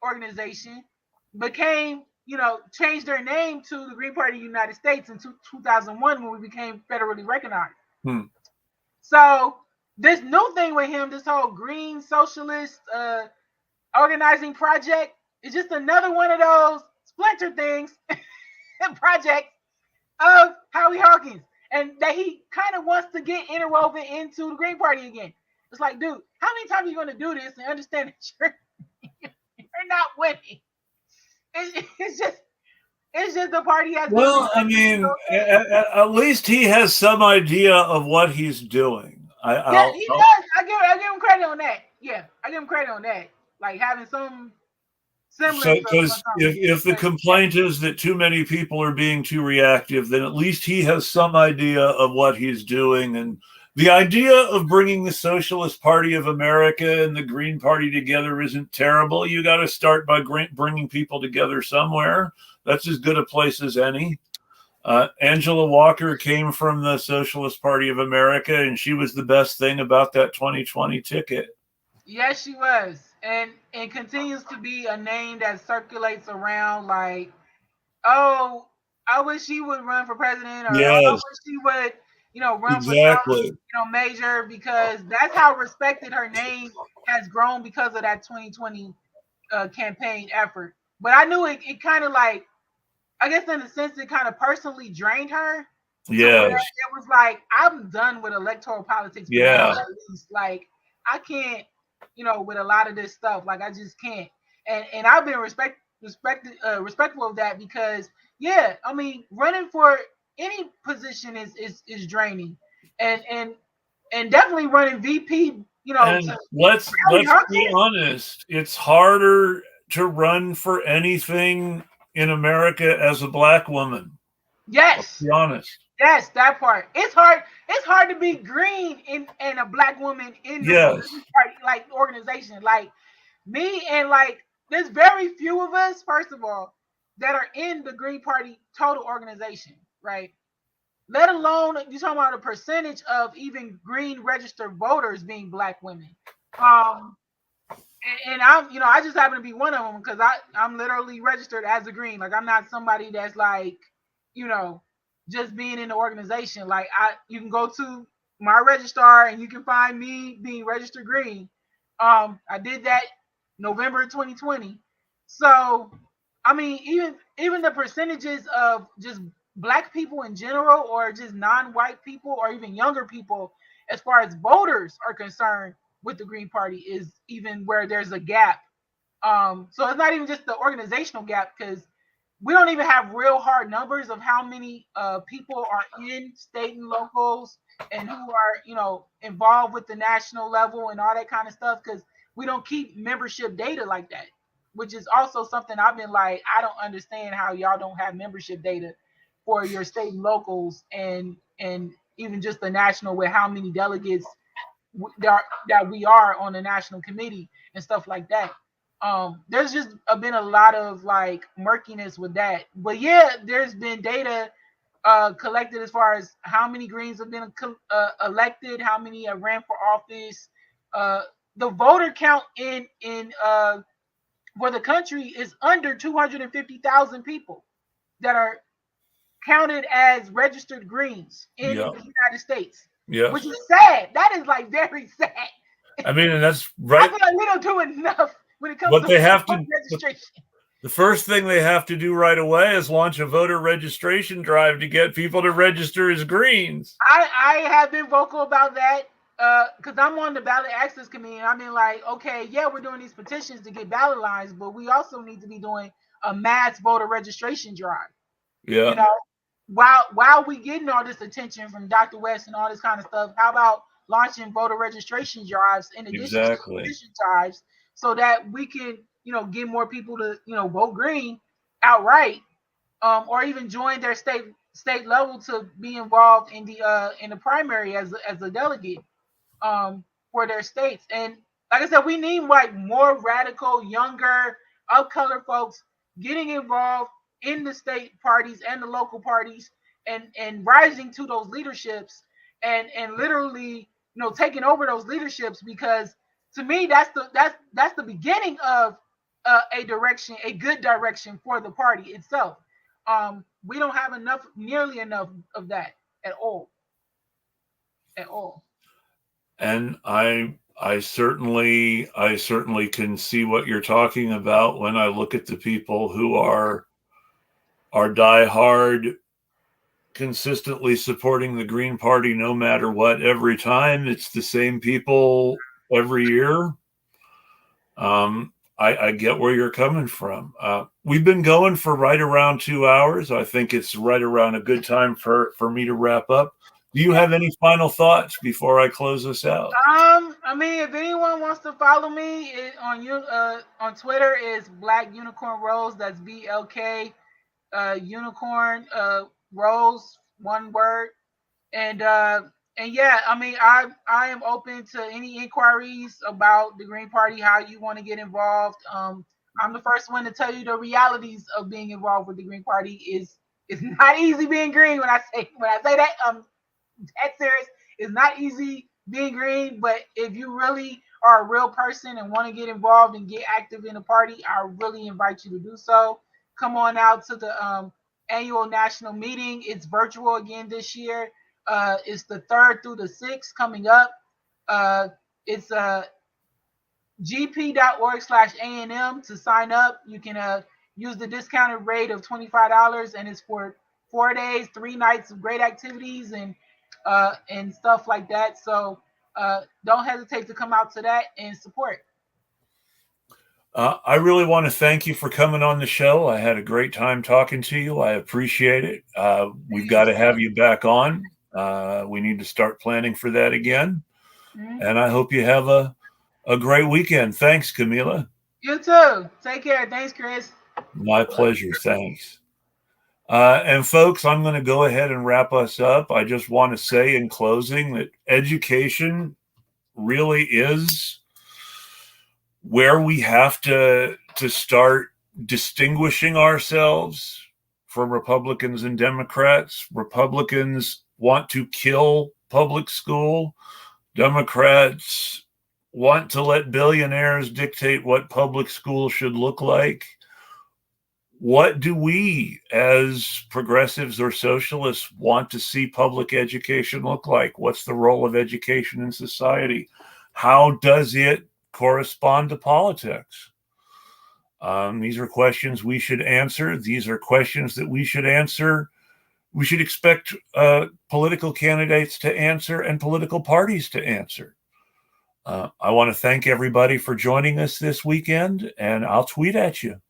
organization became, changed their name to the Green Party of the United States in 2001 when we became federally recognized. So this new thing with him, this whole green socialist organizing project, is just another one of those splinter things and projects of Howie Hawkins, and that he kind of wants to get interwoven into the Green Party again. It's like, dude, how many times are you going to do this and understand that you're not winning? It's just the party has.
Well, I mean, at least he has some idea of what he's doing.
He does. I give him credit on that. Yeah, I give him credit on that. Like having some
So,
semblance of
because
something.
if the
But
complaint is that too many people are being too reactive, then at least he has some idea of what he's doing. And the idea of bringing the Socialist Party of America and the Green Party together isn't terrible. You got to start by bringing people together somewhere. That's as good a place as any. Angela Walker came from the Socialist Party of America, and she was the best thing about that 2020 ticket.
yes, she was, and continues to be a name that circulates around like, oh, I wish she would run for president, or oh, I
Yes,
wish she would, run for some,
exactly.
major, because that's how respected her name has grown because of that 2020 campaign effort. But I knew it kind of like, I guess in a sense, it kind of personally drained her to where
Yes,
it was like, I'm done with electoral politics for now,
yeah.
at least. Like, I can't, with a lot of this stuff. Like, I just can't. And I've been respectful of that because, yeah, I mean, running for any position is draining, and definitely running VP,
And
to rally
let's
her
be
base.
honest, it's harder to run for anything in America as a black woman. Let's
Yes.
be honest.
Yes, that part. It's hard. It's hard to be green in a black woman in the
Yes.
Green Party like organization. Like me and like there's very few of us, first of all, that are in the Green Party total organization, right? Let alone you talking about a percentage of even green registered voters being black women. Um, and I'm, I just happen to be one of them because I'm literally registered as a green. Like I'm not somebody that's like, you know, just being in the organization. Like you can go to my registrar and you can find me being registered green. I did that November 2020. So, I mean, even the percentages of just black people in general, or just non-white people, or even younger people, as far as voters are concerned with the Green Party is even where there's a gap. So it's not even just the organizational gap because we don't even have real hard numbers of how many people are in state and locals and who are involved with the national level and all that kind of stuff because we don't keep membership data like that, which is also something I've been like, I don't understand how y'all don't have membership data for your state and locals and even just the national with how many delegates that we are on the national committee and stuff like that. There's just been a lot of like murkiness with that, but yeah, there's been data collected as far as how many Greens have been elected, how many have ran for office. Uh, the voter count in for the country is under 250,000 people that are counted as registered Greens in
Yeah.
the United States, which
Yes.
is sad. That is like very sad.
I mean, and that's
I
right.
feel like we don't do enough when it comes
What
to
they have
voter
to,
registration.
the first thing they have to do right away is launch a voter registration drive to get people to register as Greens.
I have been vocal about that because I'm on the ballot access committee. And I mean, like, okay, yeah, we're doing these petitions to get ballot lines, but we also need to be doing a mass voter registration drive. You
Yeah,
know, while we getting all this attention from Dr. West and all this kind of stuff, how about launching voter registration drives in addition to
exactly.
petition drives so that we can, get more people to, vote green outright, or even join their state level to be involved in the primary as a delegate for their states. And like I said, we need like more radical, younger, of color folks getting involved in the state parties and the local parties and rising to those leaderships and literally taking over those leaderships because to me that's the beginning of a direction, a good direction for the party itself. We don't have nearly enough of that at all, at all.
And I certainly can see what you're talking about when I look at the people who are diehard, consistently supporting the Green Party no matter what every time. It's the same people every year. I get where you're coming from. We've been going for right around 2 hours. I think it's right around a good time for me to wrap up. Do you have any final thoughts before I close this out?
I mean, if anyone wants to follow me on Twitter, is Black Unicorn Rose. That's BLK Unicorn Rose, one word. And yeah, I mean, I am open to any inquiries about the Green Party, how you want to get involved. I'm the first one to tell you the realities of being involved with the Green Party is it's not easy being green. When I say that, that serious. It's not easy being green, but if you really are a real person and want to get involved and get active in the party, I really invite you to do so. Come on out to the annual national meeting. It's virtual again this year. It's the 3rd through the 6th coming up. It's gp.org/ANM to sign up. You can use the discounted rate of $25, and it's for 4 days, 3 nights of great activities and stuff like that. So don't hesitate to come out to that and support.
I really want to thank you for coming on the show. I had a great time talking to you. I appreciate it. We've got to have you back on. We need to start planning for that again. Mm-hmm. And I hope you have a great weekend. Thanks, Kamilah.
You too. Take care. Thanks, Chris.
My pleasure. Thanks. And folks, I'm going to go ahead and wrap us up. I just want to say in closing that education really is where we have to start distinguishing ourselves from Republicans and Democrats. Republicans want to kill public school. Democrats want to let billionaires dictate what public school should look like. What do we as progressives or socialists want to see public education look like? What's the role of education in society? How does it correspond to politics? These are questions we should answer. These are questions that we should answer. We should expect political candidates to answer and political parties to answer. I want to thank everybody for joining us this weekend, and I'll tweet at you.